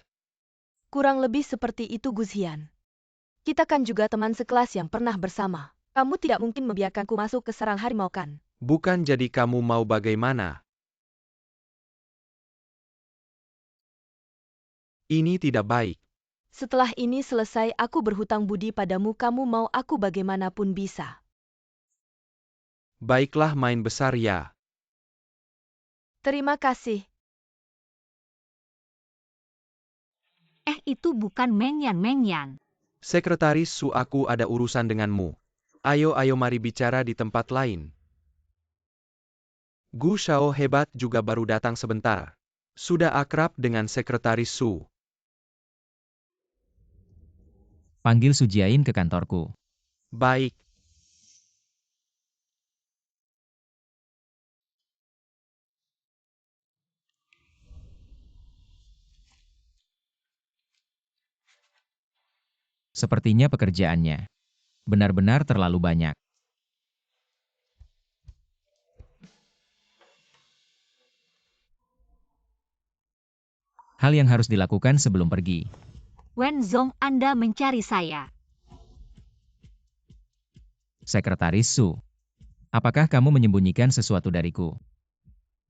Kurang lebih seperti itu Guzian. Kita kan juga teman sekelas yang pernah bersama. Kamu tidak mungkin membiarkanku masuk ke sarang harimau kan?
Bukan jadi kamu mau bagaimana? Ini tidak baik.
Setelah ini selesai aku berhutang budi padamu kamu mau aku bagaimanapun bisa.
Baiklah main besar ya.
Terima kasih.
Itu bukan Mengyan.
Sekretaris Su aku ada urusan denganmu. Ayo mari bicara di tempat lain. Gu Shao hebat juga baru datang sebentar. Sudah akrab dengan Sekretaris Su.
Panggil Su Jiayin ke kantorku.
Baik.
Sepertinya pekerjaannya benar-benar terlalu banyak. Hal yang harus dilakukan sebelum pergi.
Wenzong Anda mencari saya.
Sekretaris Su, apakah kamu menyembunyikan sesuatu dariku?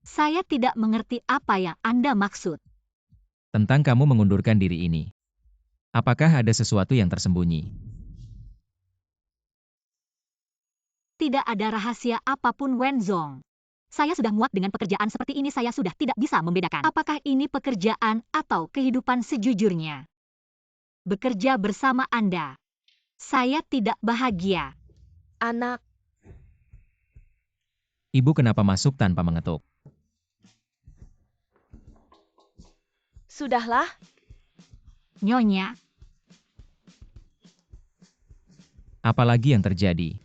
Saya tidak mengerti apa yang Anda maksud.
Tentang kamu mengundurkan diri ini. Apakah ada sesuatu yang tersembunyi?
Tidak ada rahasia apapun Wenzong. Saya sudah muak dengan pekerjaan seperti ini saya sudah tidak bisa membedakan. Apakah ini pekerjaan atau kehidupan sejujurnya? Bekerja bersama Anda. Saya tidak bahagia.
Anak,
Ibu kenapa masuk tanpa mengetuk?
sudahlah.
Nyonya.
Apalagi yang terjadi?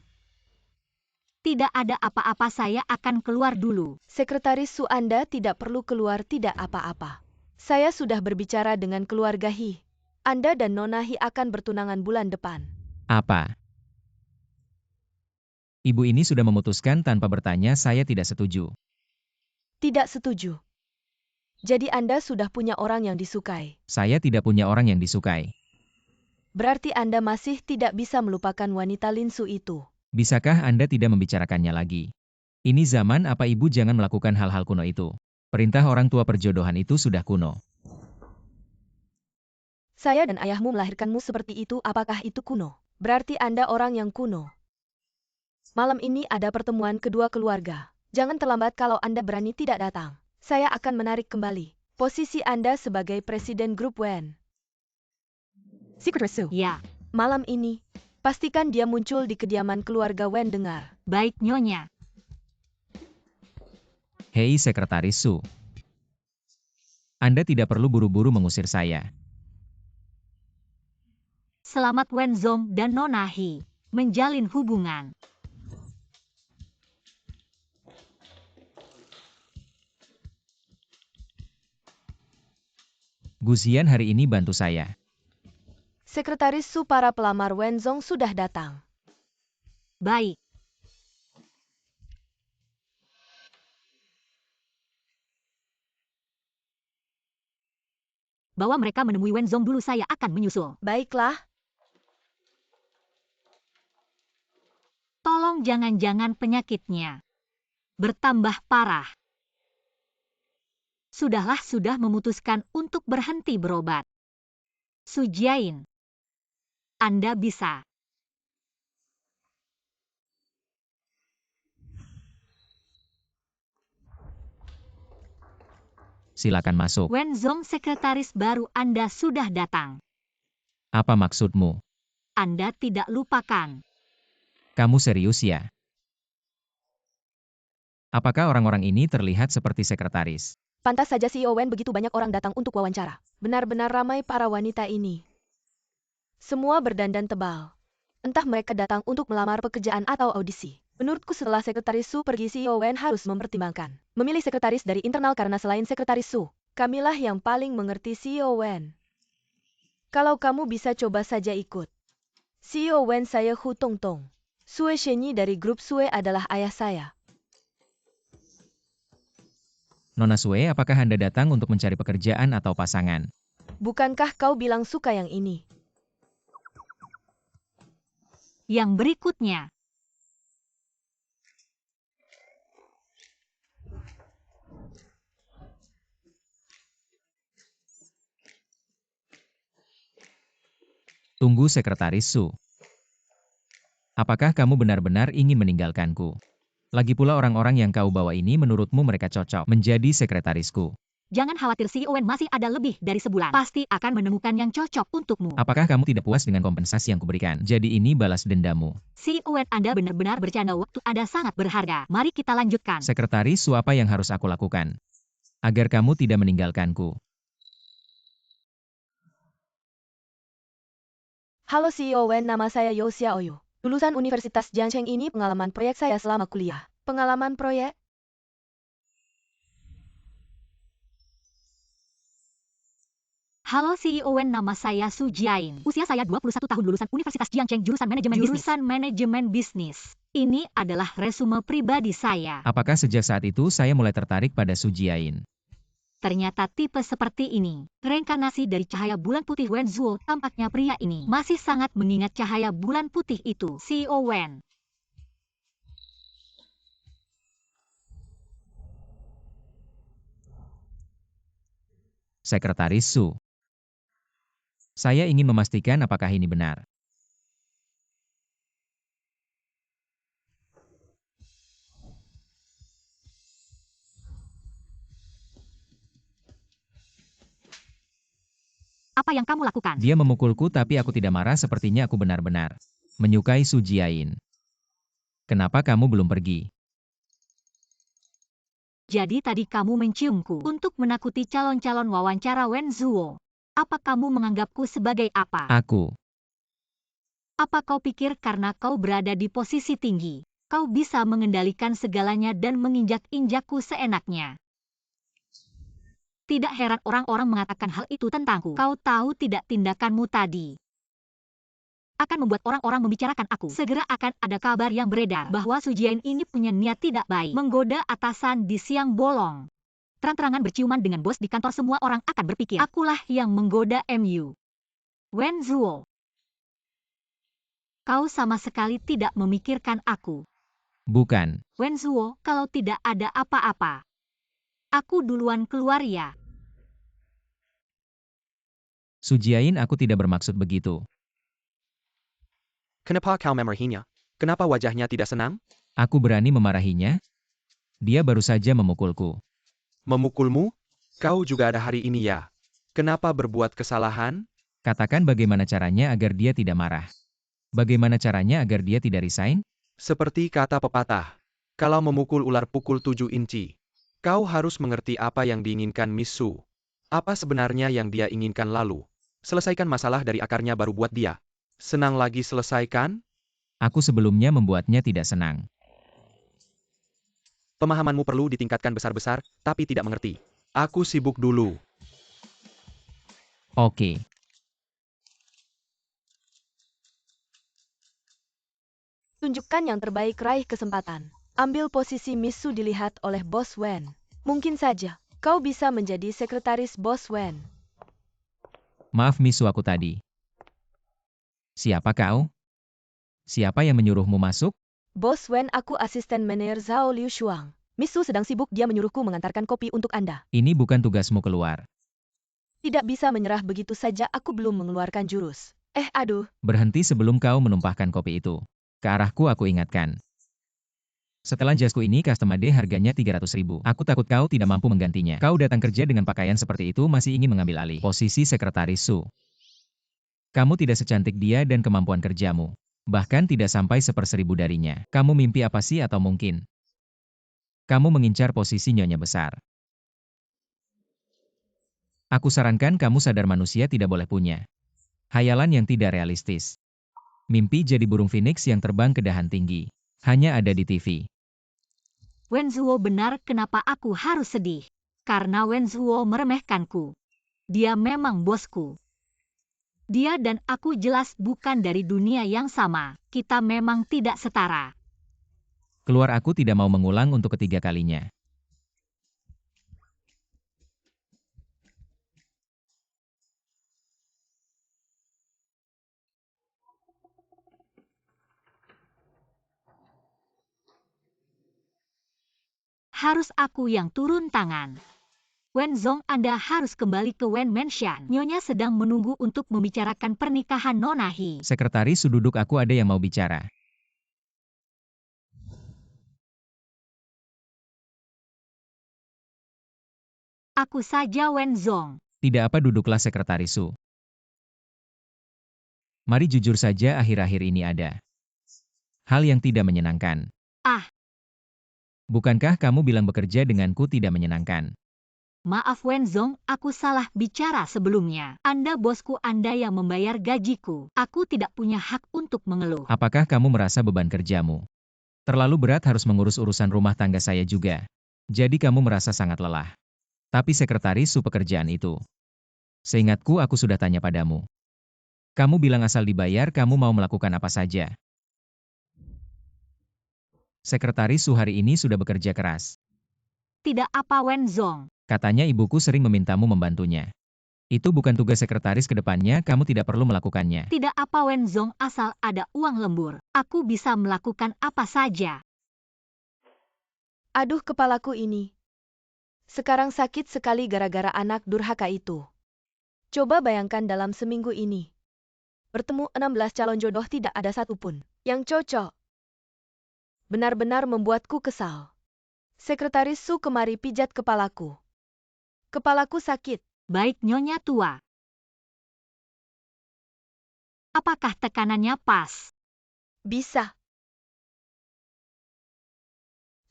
Tidak ada apa-apa, saya akan keluar dulu.
Sekretaris Su, Anda tidak perlu keluar, tidak apa-apa. Saya sudah berbicara dengan keluarga Hi. Anda dan Nona Hi akan bertunangan bulan depan.
Apa? Ibu ini sudah memutuskan tanpa bertanya, saya tidak setuju.
Tidak setuju. Jadi Anda sudah punya orang yang disukai.
Saya tidak punya orang yang disukai.
Berarti Anda masih tidak bisa melupakan wanita Lin Su itu.
Bisakah Anda tidak membicarakannya lagi? Ini zaman apa ibu jangan melakukan hal-hal kuno itu. Perintah orang tua perjodohan itu sudah kuno.
Saya dan ayahmu melahirkanmu seperti itu, apakah itu kuno? Berarti Anda orang yang kuno. Malam ini ada pertemuan kedua keluarga. Jangan terlambat, kalau Anda berani tidak datang. Saya akan menarik kembali posisi Anda sebagai presiden grup Wen. Sekretaris Su.
Ya,
Malam ini, pastikan dia muncul di kediaman keluarga Wen dengar.
baik Nyonya.
Hei Sekretaris Su. Anda tidak perlu buru-buru mengusir saya.
Selamat Wen Zong dan Nona Hi menjalin hubungan.
Guzian hari ini bantu saya.
Sekretaris Su, para pelamar Wen Zong sudah datang.
Baik. Bawa mereka menemui Wen Zong dulu, saya akan menyusul.
Baiklah.
Tolong jangan-jangan penyakitnya bertambah parah. Sudahlah, sudah memutuskan untuk berhenti berobat. Su Jiayin, Anda bisa.
Silakan masuk.
Wen Zong, sekretaris baru Anda sudah datang.
Apa maksudmu?
Anda tidak lupakan.
Kamu serius ya? Apakah orang-orang ini terlihat seperti sekretaris?
Pantas saja CEO Wen begitu banyak orang datang untuk wawancara. Benar-benar ramai para wanita ini. Semua berdandan tebal. Entah mereka datang untuk melamar pekerjaan atau audisi. Menurutku setelah Sekretaris Su pergi, CEO Wen harus mempertimbangkan memilih sekretaris dari internal, karena selain Sekretaris Su, kamilah yang paling mengerti CEO Wen. Kalau kamu bisa coba saja ikut. CEO Wen, saya Hu Tongtong. Sue Shenyi dari grup Sue adalah ayah saya.
Nona Sue, apakah Anda datang untuk mencari pekerjaan atau pasangan?
Bukankah kau bilang suka yang ini?
Yang berikutnya.
Tunggu Sekretaris Su. Apakah kamu benar-benar ingin meninggalkanku? Lagi pula orang-orang yang kau bawa ini menurutmu mereka cocok menjadi sekretarisku?
Jangan khawatir, CEO Wen masih ada lebih dari sebulan. Pasti akan menemukan yang cocok untukmu.
Apakah kamu tidak puas dengan kompensasi yang kuberikan? Jadi ini balas dendamu.
CEO Wen, Anda benar-benar bercanda, waktu Anda sangat berharga. Mari kita lanjutkan.
Sekretaris Su, apa yang harus aku lakukan agar kamu tidak meninggalkanku?
Halo CEO Wen, nama saya Yo Xiaoyu. Lulusan Universitas Jiangcheng, ini pengalaman proyek saya selama kuliah. Pengalaman proyek?
Halo CEO Wen, nama saya Su Jiayin. Usia saya 21 tahun, lulusan Universitas Jiangcheng, jurusan manajemen bisnis. Ini adalah resume pribadi saya.
Apakah sejak saat itu saya mulai tertarik pada Su Jiayin?
Ternyata tipe seperti ini, reinkarnasi dari cahaya bulan putih Wen Zuo. Tampaknya pria ini masih sangat mengingat cahaya bulan putih itu. CEO Wen.
Sekretaris Su. Saya ingin memastikan apakah ini benar.
Apa yang kamu lakukan?
Dia memukulku tapi aku tidak marah, sepertinya aku benar-benar menyukai Su Jiayin. Kenapa kamu belum pergi?
Jadi tadi kamu menciumku untuk menakuti calon-calon wawancara Wen Zuo. Apa kamu menganggapku sebagai apa?
Aku.
Apa kau pikir karena kau berada di posisi tinggi, kau bisa mengendalikan segalanya dan menginjak-injakku seenaknya? Tidak heran orang-orang mengatakan hal itu tentangku. Kau tahu tidak tindakanmu tadi akan membuat orang-orang membicarakan aku. Segera akan ada kabar yang beredar bahwa Su Jiayin ini punya niat tidak baik, menggoda atasan di siang bolong. Terang-terangan berciuman dengan bos di kantor, semua orang akan berpikir, akulah yang menggoda MU. Wen Zuo, kau sama sekali tidak memikirkan aku.
Bukan.
Wen Zuo, kalau tidak ada apa-apa, aku duluan keluar ya.
Su Jiayin, aku tidak bermaksud begitu.
Kenapa kau memarahinya? Kenapa wajahnya tidak senang?
Aku berani memarahinya? Dia baru saja memukulku.
Memukulmu? Kau juga ada hari ini ya? Kenapa berbuat kesalahan?
Katakan bagaimana caranya agar dia tidak marah. Bagaimana caranya agar dia tidak resign?
Seperti kata pepatah, kalau memukul ular pukul 7 inci. Kau harus mengerti apa yang diinginkan Miss Su. Apa sebenarnya yang dia inginkan lalu. Selesaikan masalah dari akarnya baru buat dia senang lagi selesaikan.
Aku sebelumnya membuatnya tidak senang.
Pemahamanmu perlu ditingkatkan besar-besar, tapi tidak mengerti. Aku sibuk dulu.
Oke.
Tunjukkan yang terbaik, raih kesempatan. Ambil posisi Miss Su dilihat oleh Bos Wen. Mungkin saja, kau bisa menjadi sekretaris Bos Wen.
Maaf Misu, aku tadi. Siapa kau? Siapa yang menyuruhmu masuk?
Bos Wen, aku asisten manajer Zhao Liu Shuang. Miss Su sedang sibuk, dia menyuruhku mengantarkan kopi untuk Anda.
Ini bukan tugasmu keluar.
Tidak bisa menyerah begitu saja, aku belum mengeluarkan jurus. Aduh.
Berhenti sebelum kau menumpahkan kopi itu. Ke arahku, aku ingatkan. Setelah jasku ini custom made harganya 300.000. Aku takut kau tidak mampu menggantinya. Kau datang kerja dengan pakaian seperti itu masih ingin mengambil alih posisi sekretaris Su. Kamu tidak secantik dia dan kemampuan kerjamu. Bahkan tidak sampai 1/1000 darinya. Kamu mimpi apa sih, atau mungkin kamu mengincar posisi nyonya besar? Aku sarankan kamu sadar manusia tidak boleh punya hayalan yang tidak realistis. Mimpi jadi burung phoenix yang terbang ke dahan tinggi. Hanya ada di TV.
Wen Zuo benar, kenapa aku harus sedih? Karena Wen Zuo meremehkanku. Dia memang bosku. Dia dan aku jelas bukan dari dunia yang sama. Kita memang tidak setara.
Keluar, aku tidak mau mengulang untuk ketiga kalinya.
Harus aku yang turun tangan. Wen Zong, Anda harus kembali ke Wen Mansion. Nyonya sedang menunggu untuk membicarakan pernikahan Nona He.
Sekretaris Su, duduk, aku ada yang mau bicara.
Aku saja Wen Zong.
Tidak apa, duduklah Sekretaris Su. Mari jujur saja, akhir-akhir ini ada hal yang tidak menyenangkan. Bukankah kamu bilang bekerja denganku tidak menyenangkan?
Maaf Wen Zong, aku salah bicara sebelumnya. Anda bosku, Anda yang membayar gajiku. Aku tidak punya hak untuk mengeluh.
Apakah kamu merasa beban kerjamu terlalu berat, harus mengurus urusan rumah tangga saya juga? Jadi kamu merasa sangat lelah. Tapi Sekretaris Su, pekerjaan itu, seingatku aku sudah tanya padamu. Kamu bilang asal dibayar kamu mau melakukan apa saja. Sekretaris Su hari ini sudah bekerja keras.
Tidak apa Wen Zong.
Katanya ibuku sering memintamu membantunya. Itu bukan tugas sekretaris, ke depannya kamu tidak perlu melakukannya.
Tidak apa Wen Zong, asal ada uang lembur. Aku bisa melakukan apa saja.
Aduh, kepalaku ini. Sekarang sakit sekali gara-gara anak durhaka itu. Coba bayangkan dalam seminggu ini. Bertemu 16 calon jodoh, tidak ada satupun yang cocok. Benar-benar membuatku kesal. Sekretaris Su kemari pijat kepalaku. Kepalaku sakit.
Baik Nyonya tua. Apakah tekanannya pas?
Bisa.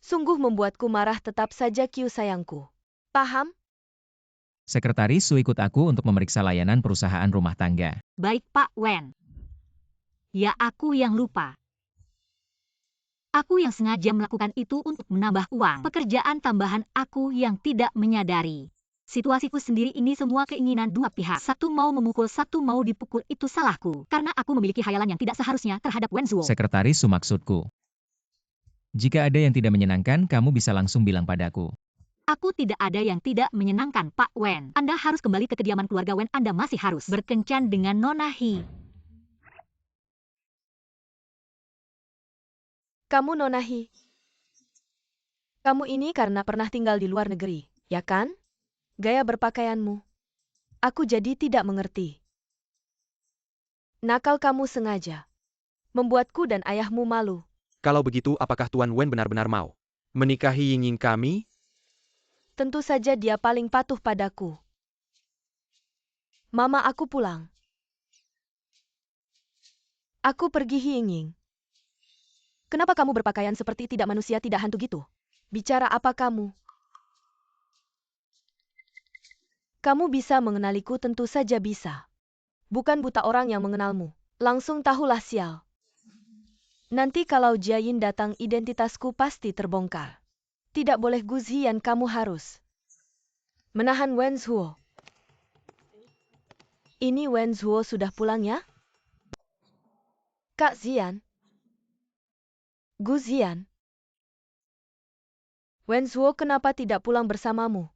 Sungguh membuatku marah, tetap saja Kyu sayangku. Paham?
Sekretaris Su ikut aku untuk memeriksa layanan perusahaan rumah tangga.
Baik Pak Wen. Ya aku yang lupa. Aku yang sengaja melakukan itu untuk menambah uang. Pekerjaan tambahan aku yang tidak menyadari. Situasiku sendiri ini semua keinginan dua pihak. Satu mau memukul, satu mau dipukul, itu salahku. Karena aku memiliki khayalan yang tidak seharusnya terhadap Wen Zhuo.
Sekretaris Su maksudku. Jika ada yang tidak menyenangkan, kamu bisa langsung bilang padaku.
Aku tidak ada yang tidak menyenangkan, Pak Wen. Anda harus kembali ke kediaman keluarga Wen. Anda masih harus berkencan dengan Nona He.
Kamu Nona He. Kamu ini karena pernah tinggal di luar negeri, ya kan? Gaya berpakaianmu. Aku jadi tidak mengerti. Nakal kamu sengaja. Membuatku dan ayahmu malu.
Kalau begitu, apakah Tuan Wen benar-benar mau menikahi Ying kami?
Tentu saja dia paling patuh padaku. Mama aku pulang. Aku pergi Ying. Kenapa kamu berpakaian seperti tidak manusia, tidak hantu gitu? Bicara apa kamu? Kamu bisa mengenaliku, tentu saja bisa. Bukan buta orang yang mengenalmu. Langsung tahulah sial. Nanti kalau Jiayin datang, identitasku pasti terbongkar. Tidak boleh Guzhian, kamu harus menahan Wen Zhuo. Ini Wen Zhuo sudah pulang ya? Kak Zian. Guzhian. Wen Zhuo kenapa tidak pulang bersamamu?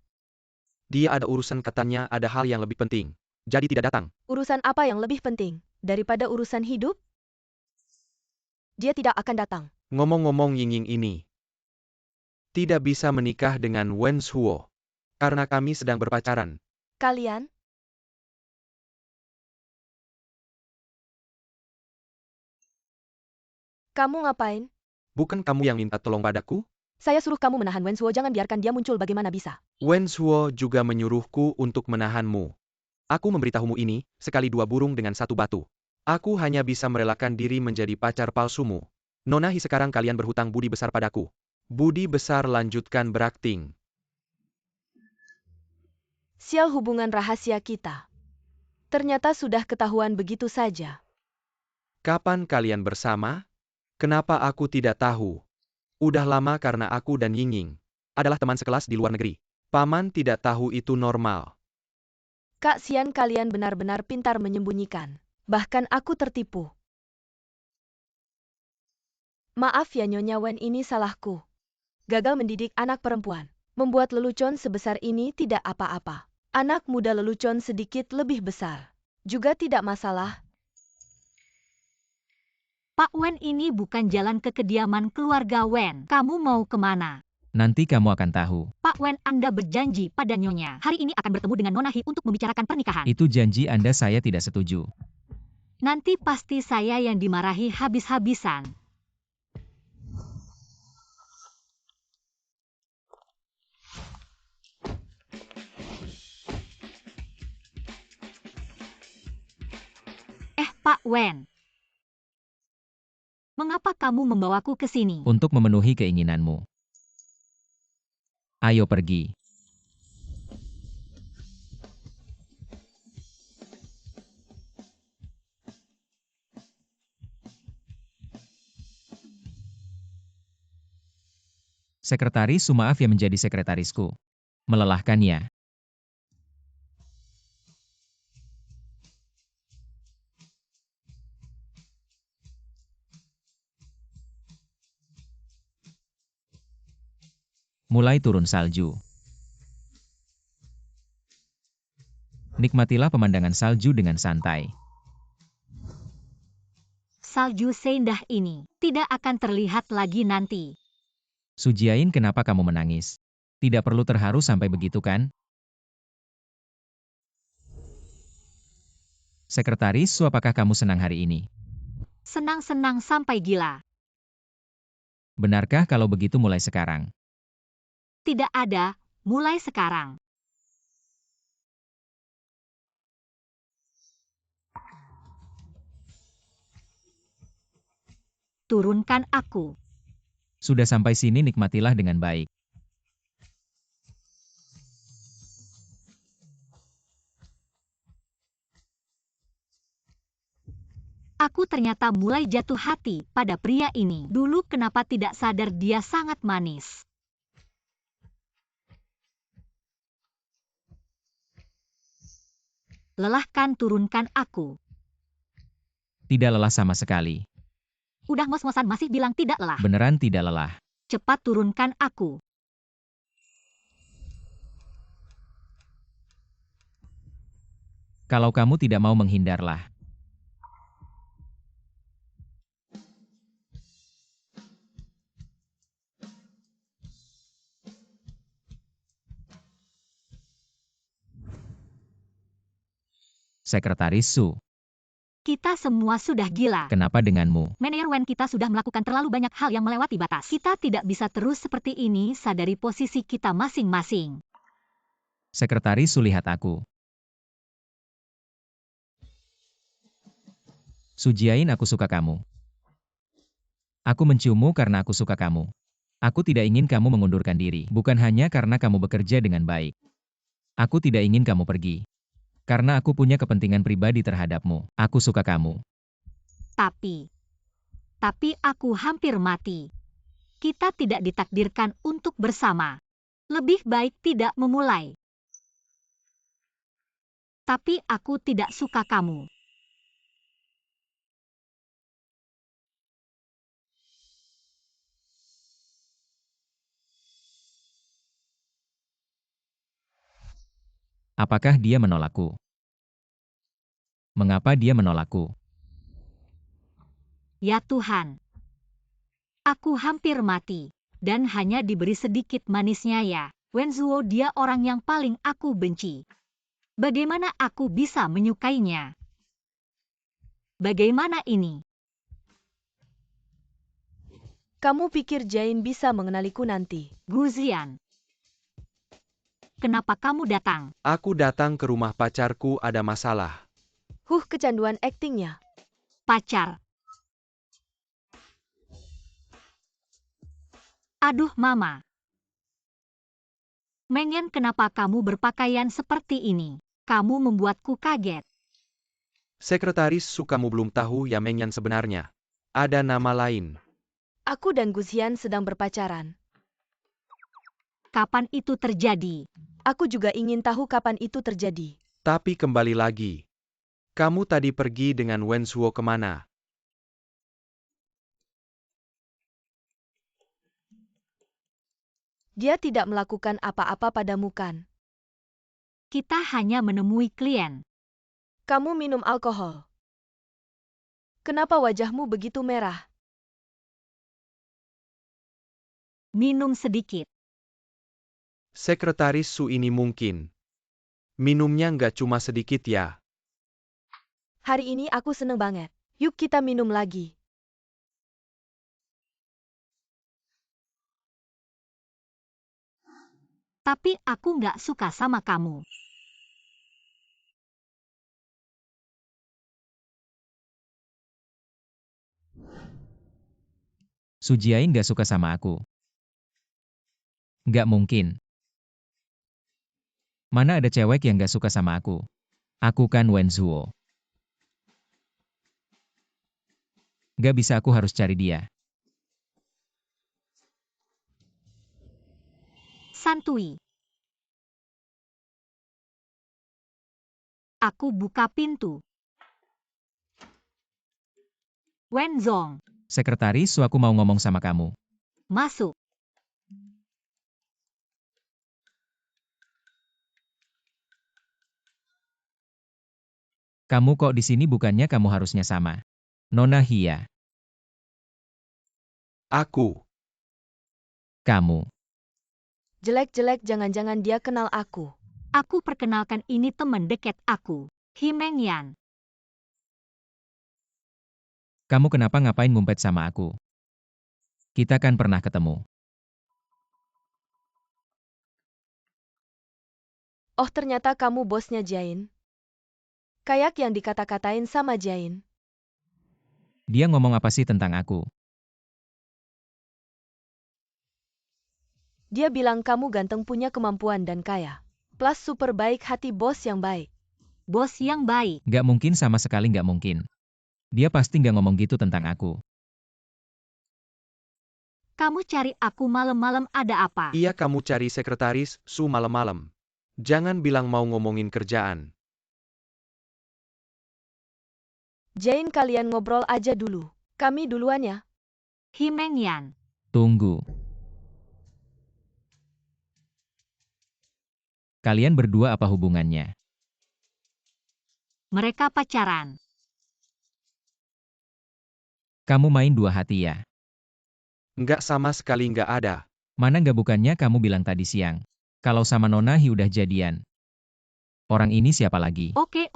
Dia ada urusan, katanya ada hal yang lebih penting. Jadi tidak datang.
Urusan apa yang lebih penting daripada urusan hidup? Dia tidak akan datang.
Ngomong-ngomong, Ying ini tidak bisa menikah dengan Wen Zhuo karena kami sedang berpacaran.
Kalian? Kamu ngapain?
Bukan kamu yang minta tolong padaku?
Saya suruh kamu menahan Wen Zhuo, jangan biarkan dia muncul, bagaimana bisa?
Wen Zhuo juga menyuruhku untuk menahanmu. Aku memberitahumu ini, sekali dua burung dengan satu batu. Aku hanya bisa merelakan diri menjadi pacar palsumu. Nona He, sekarang kalian berhutang budi besar padaku. Budi besar, lanjutkan berakting.
Sial, hubungan rahasia kita. Ternyata sudah ketahuan begitu saja.
Kapan kalian bersama? Kenapa aku tidak tahu? Udah lama karena aku dan Ying adalah teman sekelas di luar negeri. Paman tidak tahu itu normal.
Kak Xian, kalian benar-benar pintar menyembunyikan. Bahkan aku tertipu. Maaf ya Nyonya Wen, ini salahku. Gagal mendidik anak perempuan. Membuat lelucon sebesar ini tidak apa-apa. Anak muda lelucon sedikit lebih besar. Juga tidak masalah.
Pak Wen, ini bukan jalan ke kediaman keluarga Wen. Kamu mau kemana?
Nanti kamu akan tahu.
Pak Wen, Anda berjanji pada Nyonya hari ini akan bertemu dengan Nona He untuk membicarakan pernikahan.
Itu janji Anda, saya tidak setuju.
Nanti pasti saya yang dimarahi habis-habisan. Pak Wen. Mengapa kamu membawaku ke sini?
Untuk memenuhi keinginanmu. Ayo pergi. Sekretaris Su, maaf ya menjadi sekretarisku. Melelahkan ya. Mulai turun salju. Nikmatilah pemandangan salju dengan santai.
Salju seindah ini tidak akan terlihat lagi nanti.
Su Jiayin, kenapa kamu menangis? Tidak perlu terharu sampai begitu kan? Sekretaris Su, apakah kamu senang hari ini?
Senang-senang sampai gila.
Benarkah kalau begitu mulai sekarang?
Tidak ada, mulai sekarang. Turunkan aku.
Sudah sampai sini, nikmatilah dengan baik.
Aku ternyata mulai jatuh hati pada pria ini. Dulu kenapa tidak sadar dia sangat manis. Lelahkan turunkan aku.
Tidak lelah sama sekali.
Udah ngos-ngosan masih bilang tidak lelah.
Beneran tidak lelah.
Cepat turunkan aku.
Kalau kamu tidak mau menghindarlah. Sekretaris Su,
Kita semua sudah gila.
kenapa denganmu?
Manajer Wen, kita sudah melakukan terlalu banyak hal yang melewati batas. Kita tidak bisa terus seperti ini, sadari posisi kita masing-masing.
Sekretaris Su, lihat aku. Sujiain, aku suka kamu. Aku menciummu karena aku suka kamu. Aku tidak ingin kamu mengundurkan diri, bukan hanya karena kamu bekerja dengan baik. Aku tidak ingin kamu pergi. Karena aku punya kepentingan pribadi terhadapmu. Aku suka kamu.
Tapi aku hampir mati. Kita tidak ditakdirkan untuk bersama. Lebih baik tidak memulai. Tapi aku tidak suka kamu.
Apakah dia menolakku? Mengapa dia menolakku?
Ya Tuhan. Aku hampir mati. Dan hanya diberi sedikit manisnya ya. Wenzuo, dia orang yang paling aku benci. Bagaimana aku bisa menyukainya? Bagaimana ini?
Kamu pikir Jain bisa mengenaliku nanti?
Guzian. Kenapa kamu datang?
Aku datang ke rumah pacarku, ada masalah.
Kecanduan aktingnya.
Pacar. Aduh mama. Mengen, kenapa kamu berpakaian seperti ini? Kamu membuatku kaget.
Sekretaris Su, kamu belum tahu ya Mengyan sebenarnya. Ada nama lain.
Aku dan Guzian sedang berpacaran.
Kapan itu terjadi?
Aku juga ingin tahu kapan itu terjadi.
Tapi kembali lagi. Kamu tadi pergi dengan Wenzuo kemana?
Dia tidak melakukan apa-apa padamu kan?
Kita hanya menemui klien.
Kamu minum alkohol. Kenapa wajahmu begitu merah?
Minum sedikit.
Sekretaris Su, ini mungkin. Minumnya nggak cuma sedikit ya.
Hari ini aku seneng banget. Yuk kita minum lagi.
Tapi aku nggak suka sama kamu.
Sujiain gak suka sama aku. Gak mungkin. Mana ada cewek yang gak suka sama aku? Aku kan Wenzuo. Gak bisa, aku harus cari dia.
Santui. Aku buka pintu. Wenzong,
Sekretaris Su, aku mau ngomong sama kamu.
masuk.
Kamu kok di sini, bukannya kamu harusnya sama Nona Hia.
Aku.
Kamu.
Jelek-jelek, jangan-jangan dia kenal aku.
Aku perkenalkan, ini teman dekat aku. Himengyan.
Kamu kenapa ngapain ngumpet sama aku? Kita kan pernah ketemu.
Oh, ternyata kamu bosnya Jain. Kayak yang dikata-katain sama Jain.
Dia ngomong apa sih tentang aku?
Dia bilang kamu ganteng, punya kemampuan dan kaya. Plus super baik hati, bos yang baik.
Bos yang baik.
Gak mungkin, sama sekali gak mungkin. Dia pasti nggak ngomong gitu tentang aku.
Kamu cari aku malam-malam ada apa?
Iya, kamu cari sekretaris Su malam-malam. Jangan bilang mau ngomongin kerjaan.
Jane, kalian ngobrol aja dulu. Kami duluan ya.
Himengyan.
Tunggu. Kalian berdua apa hubungannya?
Mereka pacaran.
Kamu main dua hati ya?
Nggak, sama sekali nggak ada.
Mana nggak, bukannya kamu bilang tadi siang. Kalau sama Nonahi udah jadian. Orang ini siapa lagi?
Oke.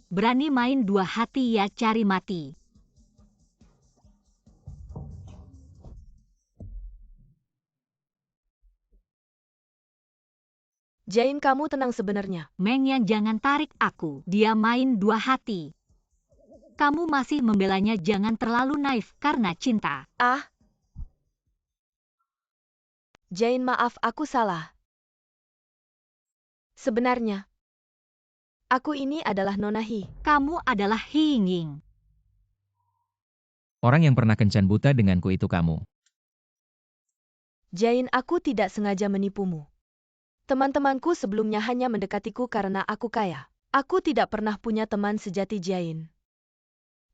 Berani main dua hati ya, cari mati.
Jane, kamu tenang sebenarnya.
Mengyan, jangan tarik aku. Dia main dua hati. Kamu masih membelanya, jangan terlalu naif karena cinta.
Ah. Jane, maaf, aku salah. Sebenarnya, aku ini adalah Nonahi.
Kamu adalah Hiying.
Orang yang pernah kencan buta denganku itu kamu.
Jane, aku tidak sengaja menipumu. Teman-temanku sebelumnya hanya mendekatiku karena aku kaya. Aku tidak pernah punya teman sejati, Jane.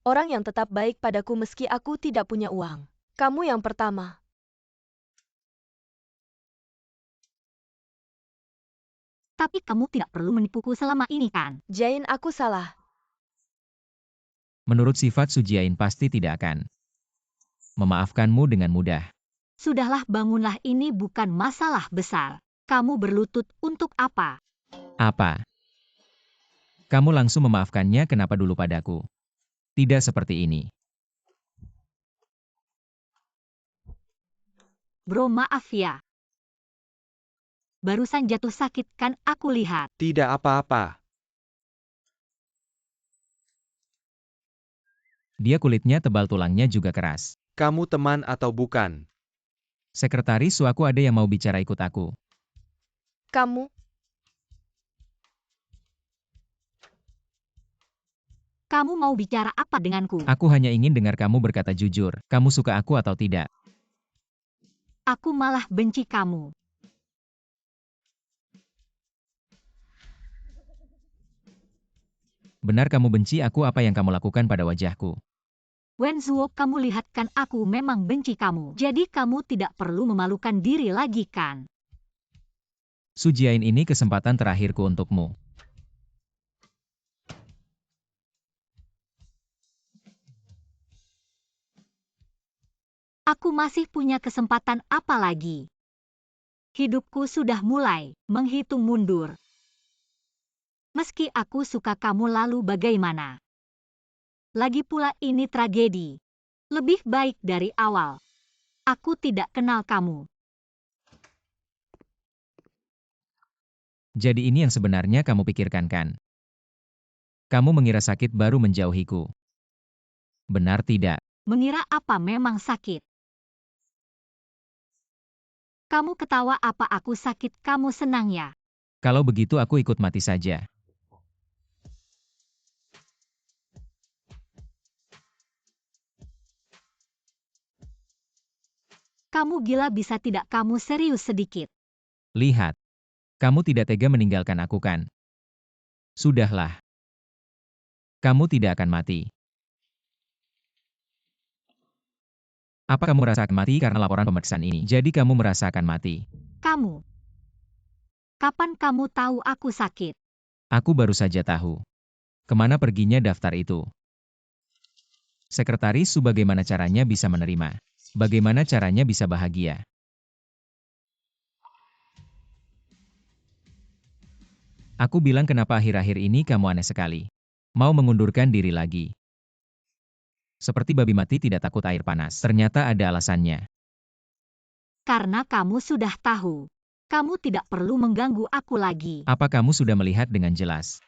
Orang yang tetap baik padaku meski aku tidak punya uang. Kamu yang pertama.
Tapi kamu tidak perlu menipuku selama ini kan?
Jane, aku salah.
Menurut sifat Sujiain pasti tidak akan memaafkanmu dengan mudah.
Sudahlah, bangunlah, ini bukan masalah besar. Kamu berlutut untuk apa?
Apa? Kamu langsung memaafkannya, kenapa dulu padaku? Tidak seperti ini.
Bro, maaf ya. Barusan jatuh sakit kan aku lihat.
Tidak apa-apa.
Dia kulitnya tebal, tulangnya juga keras.
Kamu teman atau bukan?
Sekretaris Su, aku ada yang mau bicara, ikut aku.
Kamu?
Kamu mau bicara apa denganku?
Aku hanya ingin dengar kamu berkata jujur. Kamu suka aku atau tidak?
Aku malah benci kamu.
Benar kamu benci aku, apa yang kamu lakukan pada wajahku?
Wen Zuo, kamu lihat kan aku memang benci kamu. Jadi kamu tidak perlu memalukan diri lagi kan?
Sujiain, ini kesempatan terakhirku untukmu.
Aku masih punya kesempatan apa lagi? Hidupku sudah mulai menghitung mundur. Meski aku suka kamu, lalu bagaimana? Lagi pula ini tragedi. Lebih baik dari awal. Aku tidak kenal kamu.
Jadi ini yang sebenarnya kamu pikirkan kan? Kamu mengira sakit baru menjauhiku. Benar tidak?
Mengira apa memang sakit? Kamu ketawa apa aku sakit, kamu senang ya?
Kalau begitu aku ikut mati saja.
Kamu gila, bisa tidak kamu serius sedikit?
Lihat. Kamu tidak tega meninggalkan aku kan? Sudahlah. Kamu tidak akan mati. Apa kamu merasakan mati karena laporan pemeriksaan ini? Jadi kamu merasakan mati.
Kamu. Kapan kamu tahu aku sakit?
Aku baru saja tahu. Kemana perginya daftar itu? Sekretaris Su, bagaimana caranya bisa menerima? Bagaimana caranya bisa bahagia? Aku bilang kenapa akhir-akhir ini kamu aneh sekali. Mau mengundurkan diri lagi. Seperti babi mati tidak takut air panas. Ternyata ada alasannya.
Karena kamu sudah tahu. Kamu tidak perlu mengganggu aku lagi.
Apa kamu sudah melihat dengan jelas?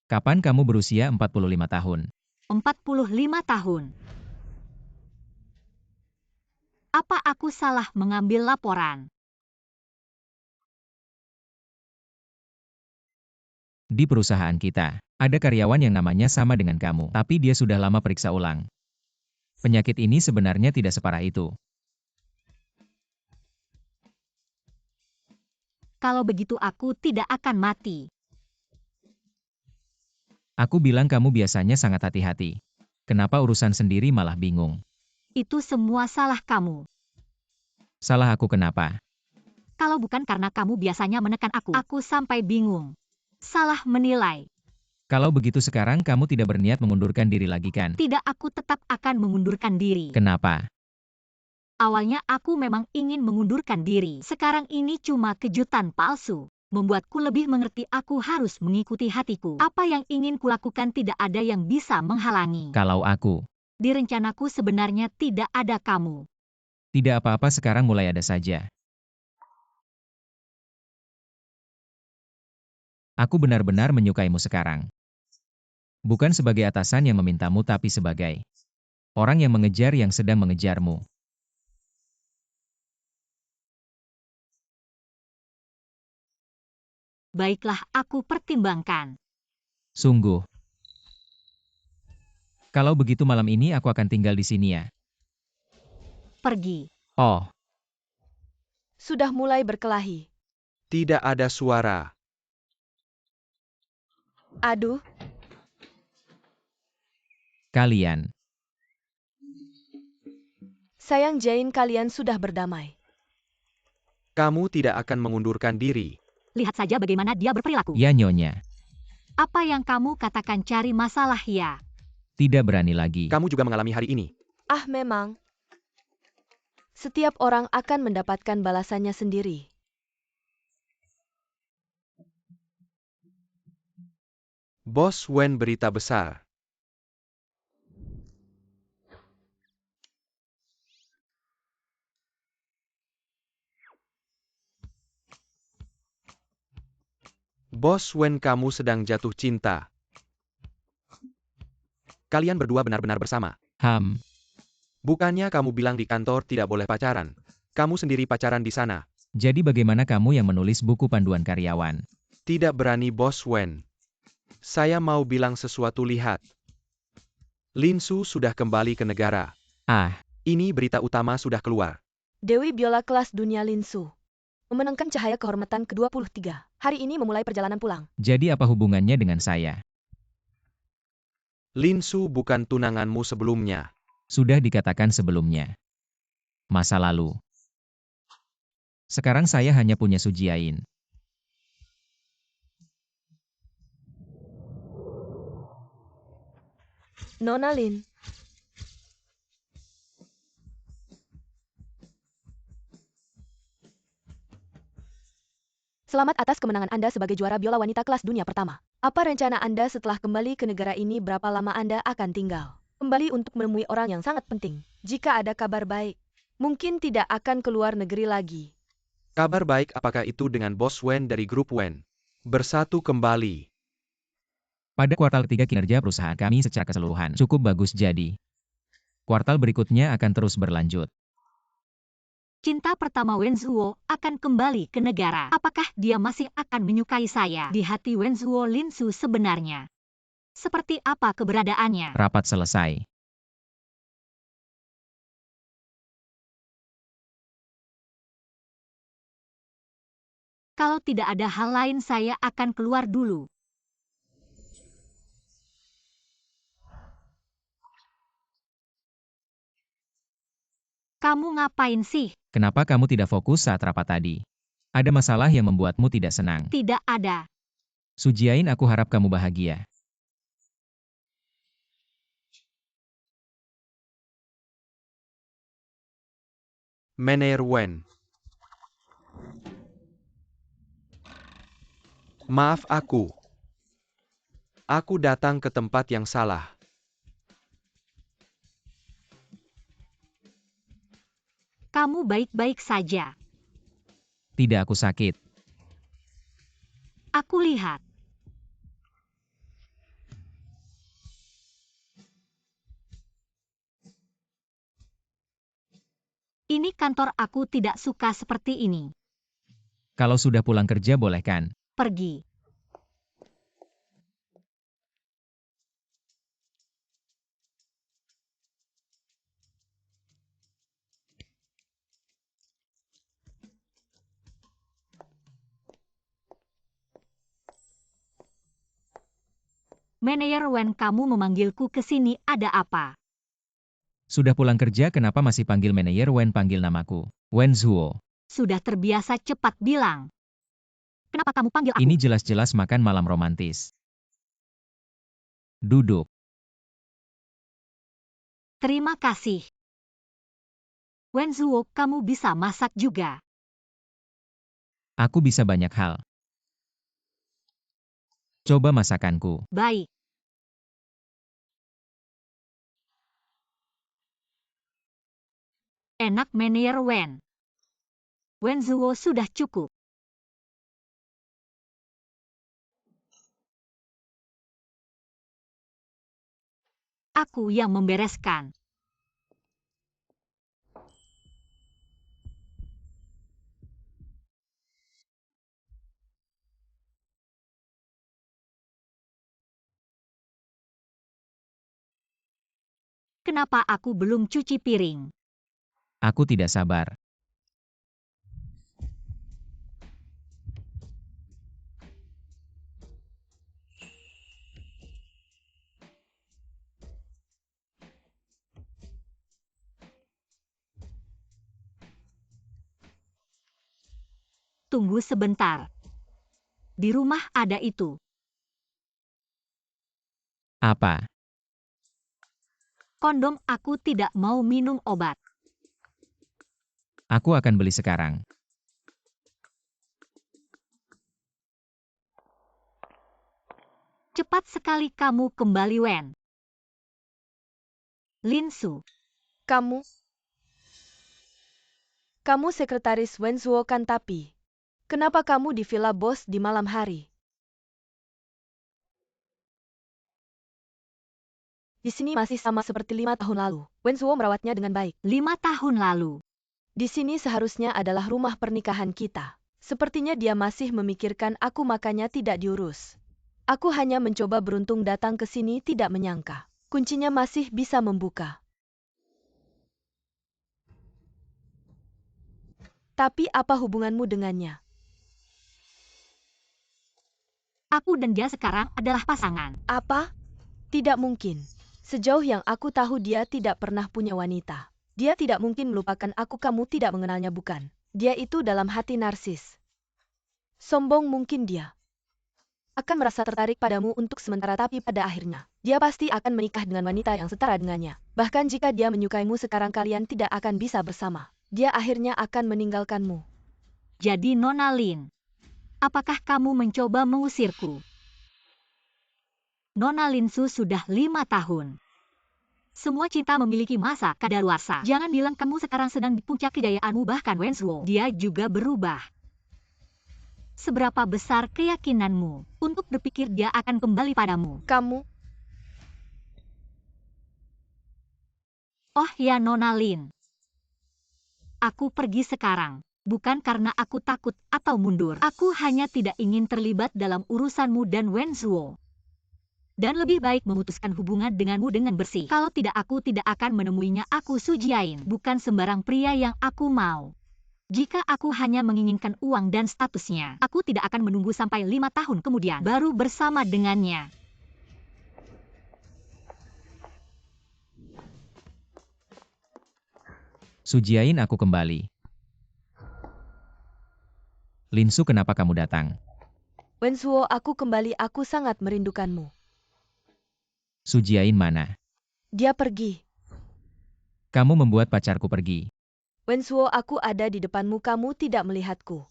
Kapan kamu berusia 45 tahun?
45 tahun. Apa aku salah mengambil laporan?
Di perusahaan kita, Ada karyawan yang namanya sama dengan kamu, tapi dia sudah lama periksa ulang. Penyakit ini sebenarnya tidak separah itu.
Kalau begitu aku tidak akan mati.
Aku bilang kamu biasanya sangat hati-hati. Kenapa urusan sendiri malah bingung?
Itu semua salah kamu.
Salah aku kenapa?
Kalau bukan karena kamu biasanya menekan aku sampai bingung. Salah menilai.
Kalau begitu sekarang kamu tidak berniat mengundurkan diri lagi kan?
Tidak, aku tetap akan mengundurkan diri.
Kenapa?
Awalnya aku memang ingin mengundurkan diri. Sekarang ini cuma kejutan palsu. Membuatku lebih mengerti aku harus mengikuti hatiku. Apa yang ingin kulakukan tidak ada yang bisa menghalangi.
Kalau aku
Di rencanaku sebenarnya tidak ada kamu.
tidak apa-apa sekarang mulai ada saja. Aku benar-benar menyukaimu sekarang. Bukan sebagai atasan yang memintamu tapi sebagai orang yang mengejar yang sedang mengejarmu.
Baiklah, aku pertimbangkan.
Sungguh. Kalau begitu malam ini aku akan tinggal di sini ya.
Pergi.
Oh,
Sudah mulai berkelahi.
Tidak ada suara.
Aduh,
kalian.
sayang Jane, kalian sudah berdamai.
Kamu tidak akan mengundurkan diri.
Lihat saja bagaimana dia berperilaku.
Ya nyonya.
Apa yang kamu katakan cari masalah ya?
Tidak berani lagi.
Kamu juga mengalami hari ini.
Ah, memang. Setiap orang akan mendapatkan balasannya sendiri.
Bos Wen berita besar. Bos Wen, kamu sedang jatuh cinta. Kalian berdua benar-benar bersama. Bukannya kamu bilang di kantor tidak boleh pacaran. Kamu sendiri pacaran di sana.
Jadi bagaimana kamu yang menulis buku panduan karyawan?
Tidak berani Bos Wen. Saya mau bilang sesuatu, lihat. Lin Su sudah kembali ke negara.
Ah,
Ini berita utama sudah keluar.
Dewi Biola kelas dunia Lin Su memenangkan cahaya kehormatan ke-23. Hari ini memulai perjalanan pulang.
jadi apa hubungannya dengan saya?
Lin Su bukan tunanganmu sebelumnya.
Sudah dikatakan sebelumnya. Masa lalu. Sekarang saya hanya punya Su Jiayin.
Nona Lin. Selamat atas kemenangan Anda sebagai juara biola wanita kelas dunia pertama. Apa rencana Anda setelah kembali ke negara ini? Berapa lama Anda akan tinggal? Kembali untuk menemui orang yang sangat penting. Jika ada kabar baik, mungkin tidak akan keluar negeri lagi.
Kabar baik apakah itu dengan Bos Wen dari grup Wen? Bersatu kembali.
Pada kuartal ketiga kinerja perusahaan kami secara keseluruhan cukup bagus jadi. Kuartal berikutnya akan terus berlanjut.
Cinta pertama Wen Zhuo akan kembali ke negara. Apakah dia masih akan menyukai saya? Di hati Wen Zhuo, Lin Su sebenarnya seperti apa keberadaannya?
Rapat selesai.
Kalau tidak ada hal lain saya akan keluar dulu. Kamu ngapain sih?
Kenapa kamu tidak fokus saat rapat tadi? Ada masalah yang membuatmu tidak senang?
Tidak ada.
Su Jiayin, aku harap kamu bahagia.
Mener Wen. Maaf aku. Aku datang ke tempat yang salah.
Kamu baik-baik saja.
Tidak, aku sakit.
Aku lihat. Ini kantor, aku tidak suka seperti ini.
Kalau sudah pulang kerja boleh kan?
Pergi. Manajer Wen, kamu memanggilku ke sini ada apa?
Sudah pulang kerja kenapa masih panggil manajer Wen? Panggil namaku. Wen Zuo.
Sudah terbiasa, cepat bilang. Kenapa kamu panggil aku?
Ini jelas-jelas makan malam romantis. Duduk.
Terima kasih. Wen Zuo, kamu bisa masak juga.
Aku bisa banyak hal. Coba masakanku.
Baik. Enak manajer Wen. Wen Zuo, sudah cukup. Aku yang membereskan. Kenapa aku belum cuci piring?
Aku tidak sabar.
Tunggu sebentar. Di rumah ada itu.
Apa?
Kondom, aku tidak mau minum obat.
Aku akan beli sekarang.
Cepat sekali kamu kembali, Wen. Lin Su.
Kamu sekretaris Wen Zuo kan, tapi kenapa kamu di villa bos di malam hari? Di sini masih sama seperti 5 tahun lalu. Wen Zuo merawatnya dengan baik.
5 tahun lalu.
Di sini seharusnya adalah rumah pernikahan kita. Sepertinya dia masih memikirkan aku, makanya tidak diurus. Aku hanya mencoba beruntung datang ke sini, tidak menyangka kuncinya masih bisa membuka. Tapi apa hubunganmu dengannya?
Aku dan dia sekarang adalah pasangan.
Apa? Tidak mungkin. Sejauh yang aku tahu dia tidak pernah punya wanita. Dia tidak mungkin melupakan aku. Kamu tidak mengenalnya, bukan? Dia itu dalam hati narsis. Sombong mungkin dia. Akan merasa tertarik padamu untuk sementara, tapi pada akhirnya dia pasti akan menikah dengan wanita yang setara dengannya. Bahkan jika dia menyukaimu sekarang, kalian tidak akan bisa bersama. Dia akhirnya akan meninggalkanmu.
Jadi Nona Lin, apakah kamu mencoba mengusirku? Nona Lin Su sudah 5 tahun. Semua cinta memiliki masa kadaluarsa. Jangan bilang kamu sekarang sedang di puncak kejayaanmu. Bahkan Wen Zuo, dia juga berubah. Seberapa besar keyakinanmu untuk berpikir dia akan kembali padamu?
Kamu?
Oh ya Nona Lin. Aku pergi sekarang. Bukan karena aku takut atau mundur. Aku hanya tidak ingin terlibat dalam urusanmu dan Wen Zuo. Dan lebih baik memutuskan hubungan denganmu dengan bersih. Kalau tidak, aku tidak akan menemuinya. Aku Su Jiayin, bukan sembarang pria yang aku mau. Jika aku hanya menginginkan uang dan statusnya, aku tidak akan menunggu sampai 5 tahun kemudian baru bersama dengannya.
Su Jiayin, aku kembali. Lin Su, kenapa kamu datang?
Wen Zuo, aku kembali. Aku sangat merindukanmu.
Su Jiayin mana?
Dia pergi.
Kamu membuat pacarku pergi.
Wen Zuo, aku ada di depanmu. Kamu tidak melihatku.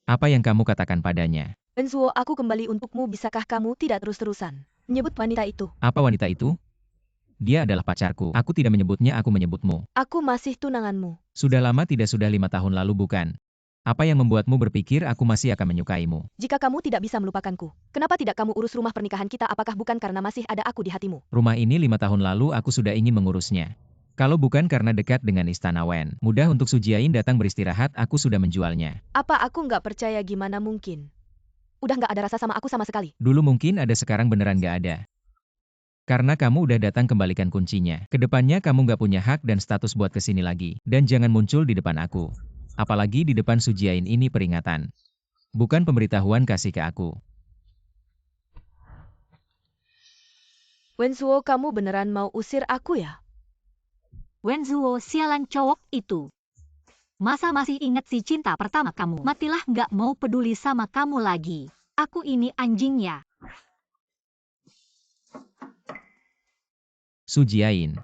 Apa yang kamu katakan padanya?
Wen Zuo, aku kembali untukmu. Bisakah kamu tidak terus-terusan menyebut wanita itu?
Apa wanita itu? Dia adalah pacarku. Aku tidak menyebutnya, aku menyebutmu.
Aku masih tunanganmu.
Sudah lama tidak, sudah 5 tahun lalu bukan? Apa yang membuatmu berpikir aku masih akan menyukaimu?
Jika kamu tidak bisa melupakanku, kenapa tidak kamu urus rumah pernikahan kita? Apakah bukan karena masih ada aku di hatimu?
Rumah ini 5 tahun lalu aku sudah ingin mengurusnya. Kalau bukan karena dekat dengan Istana Wen, mudah untuk Su Jiayin datang beristirahat, aku sudah menjualnya.
Apa aku nggak percaya? Gimana mungkin? Udah nggak ada rasa sama aku sama sekali.
Dulu mungkin ada, sekarang beneran nggak ada. Karena kamu udah datang, kembalikan kuncinya. Kedepannya kamu nggak punya hak dan status buat kesini lagi. Dan jangan muncul di depan aku. Apalagi di depan Su Jiayin. Ini peringatan. Bukan pemberitahuan kasih ke aku.
Wenzuo, kamu beneran mau usir aku ya?
Wenzuo, sialan cowok itu. Masa masih ingat si cinta pertama kamu? Matilah, nggak mau peduli sama kamu lagi. Aku ini anjingnya.
Su Jiayin.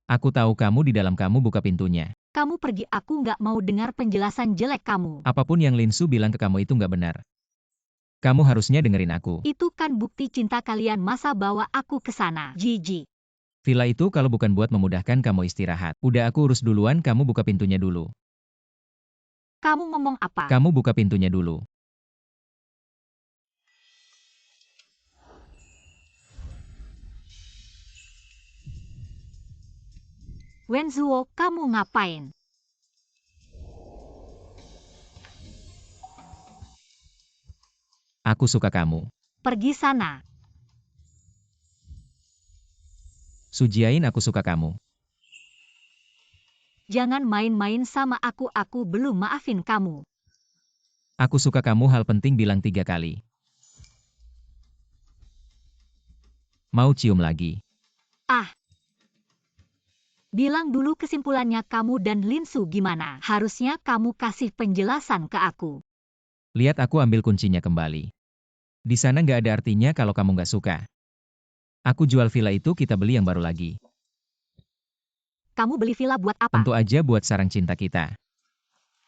Aku tahu kamu di dalam, kamu buka pintunya.
Kamu pergi, aku nggak mau dengar penjelasan jelek kamu.
Apapun yang Lin Su bilang ke kamu itu nggak benar. Kamu harusnya dengerin aku.
Itu kan bukti cinta kalian, masa bawa aku ke sana. Jijik.
Villa itu kalau bukan buat memudahkan kamu istirahat. Udah aku urus duluan, kamu buka pintunya dulu.
Kamu ngomong apa?
Kamu buka pintunya dulu.
Wenzuo, kamu ngapain?
Aku suka kamu.
Pergi sana.
Su Jiayin, aku suka kamu.
Jangan main-main sama aku belum maafin kamu.
Aku suka kamu, hal penting bilang 3 kali. Mau cium lagi?
Ah. Bilang dulu kesimpulannya kamu dan Lin Su gimana? Harusnya kamu kasih penjelasan ke aku.
Lihat, aku ambil kuncinya kembali. Di sana nggak ada artinya kalau kamu nggak suka. Aku jual villa itu, kita beli yang baru lagi.
Kamu beli villa buat apa?
Tentu aja buat sarang cinta kita.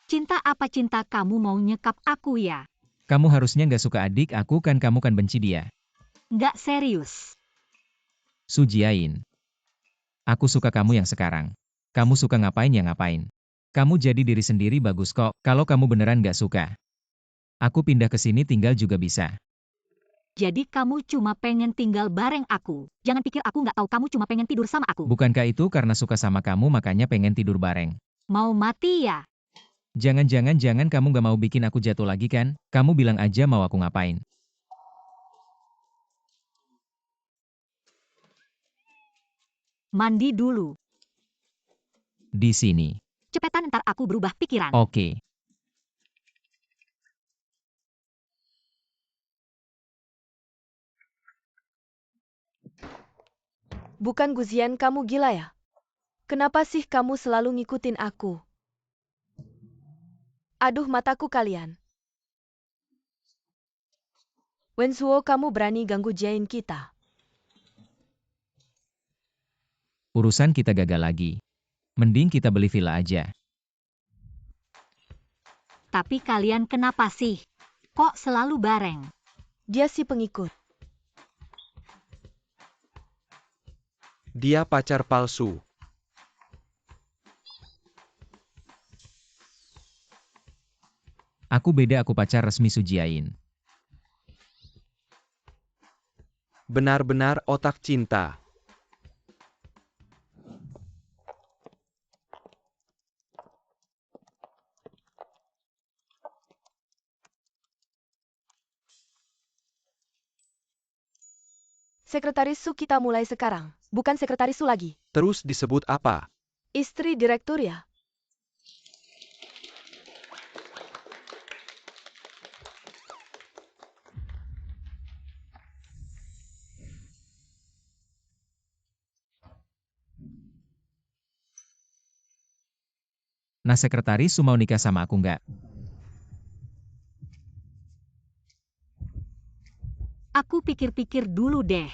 Cinta apa cinta, kamu mau nyekap aku ya?
Kamu harusnya nggak suka adik aku kan, kamu kan benci dia.
Nggak serius.
Su Jiayin. Aku suka kamu yang sekarang. Kamu suka ngapain ya ngapain. Kamu jadi diri sendiri bagus kok. Kalau kamu beneran nggak suka, aku pindah ke sini tinggal juga bisa.
Jadi kamu cuma pengen tinggal bareng aku. Jangan pikir aku nggak tahu kamu cuma pengen tidur sama aku.
Bukankah itu karena suka sama kamu makanya pengen tidur bareng?
Mau mati ya?
Jangan kamu nggak mau bikin aku jatuh lagi kan? Kamu bilang aja mau aku ngapain.
Mandi dulu.
Di sini.
Cepetan, ntar aku berubah pikiran.
Oke.
Bukan Guzian, kamu gila ya? Kenapa sih kamu selalu ngikutin aku? Aduh, mataku kalian. Wenzuo, kamu berani ganggu Jiayin kita.
Urusan kita gagal lagi. Mending kita beli villa aja.
Tapi kalian kenapa sih? Kok selalu bareng?
Dia si pengikut.
Dia pacar palsu.
Aku beda, aku pacar resmi Su Jiayin.
Benar-benar otak cinta.
Sekretaris Su kita mulai sekarang. Bukan sekretaris Su lagi.
Terus disebut apa?
Istri direktur ya?
Nah, sekretaris Su mau nikah sama aku nggak?
Aku pikir-pikir dulu deh.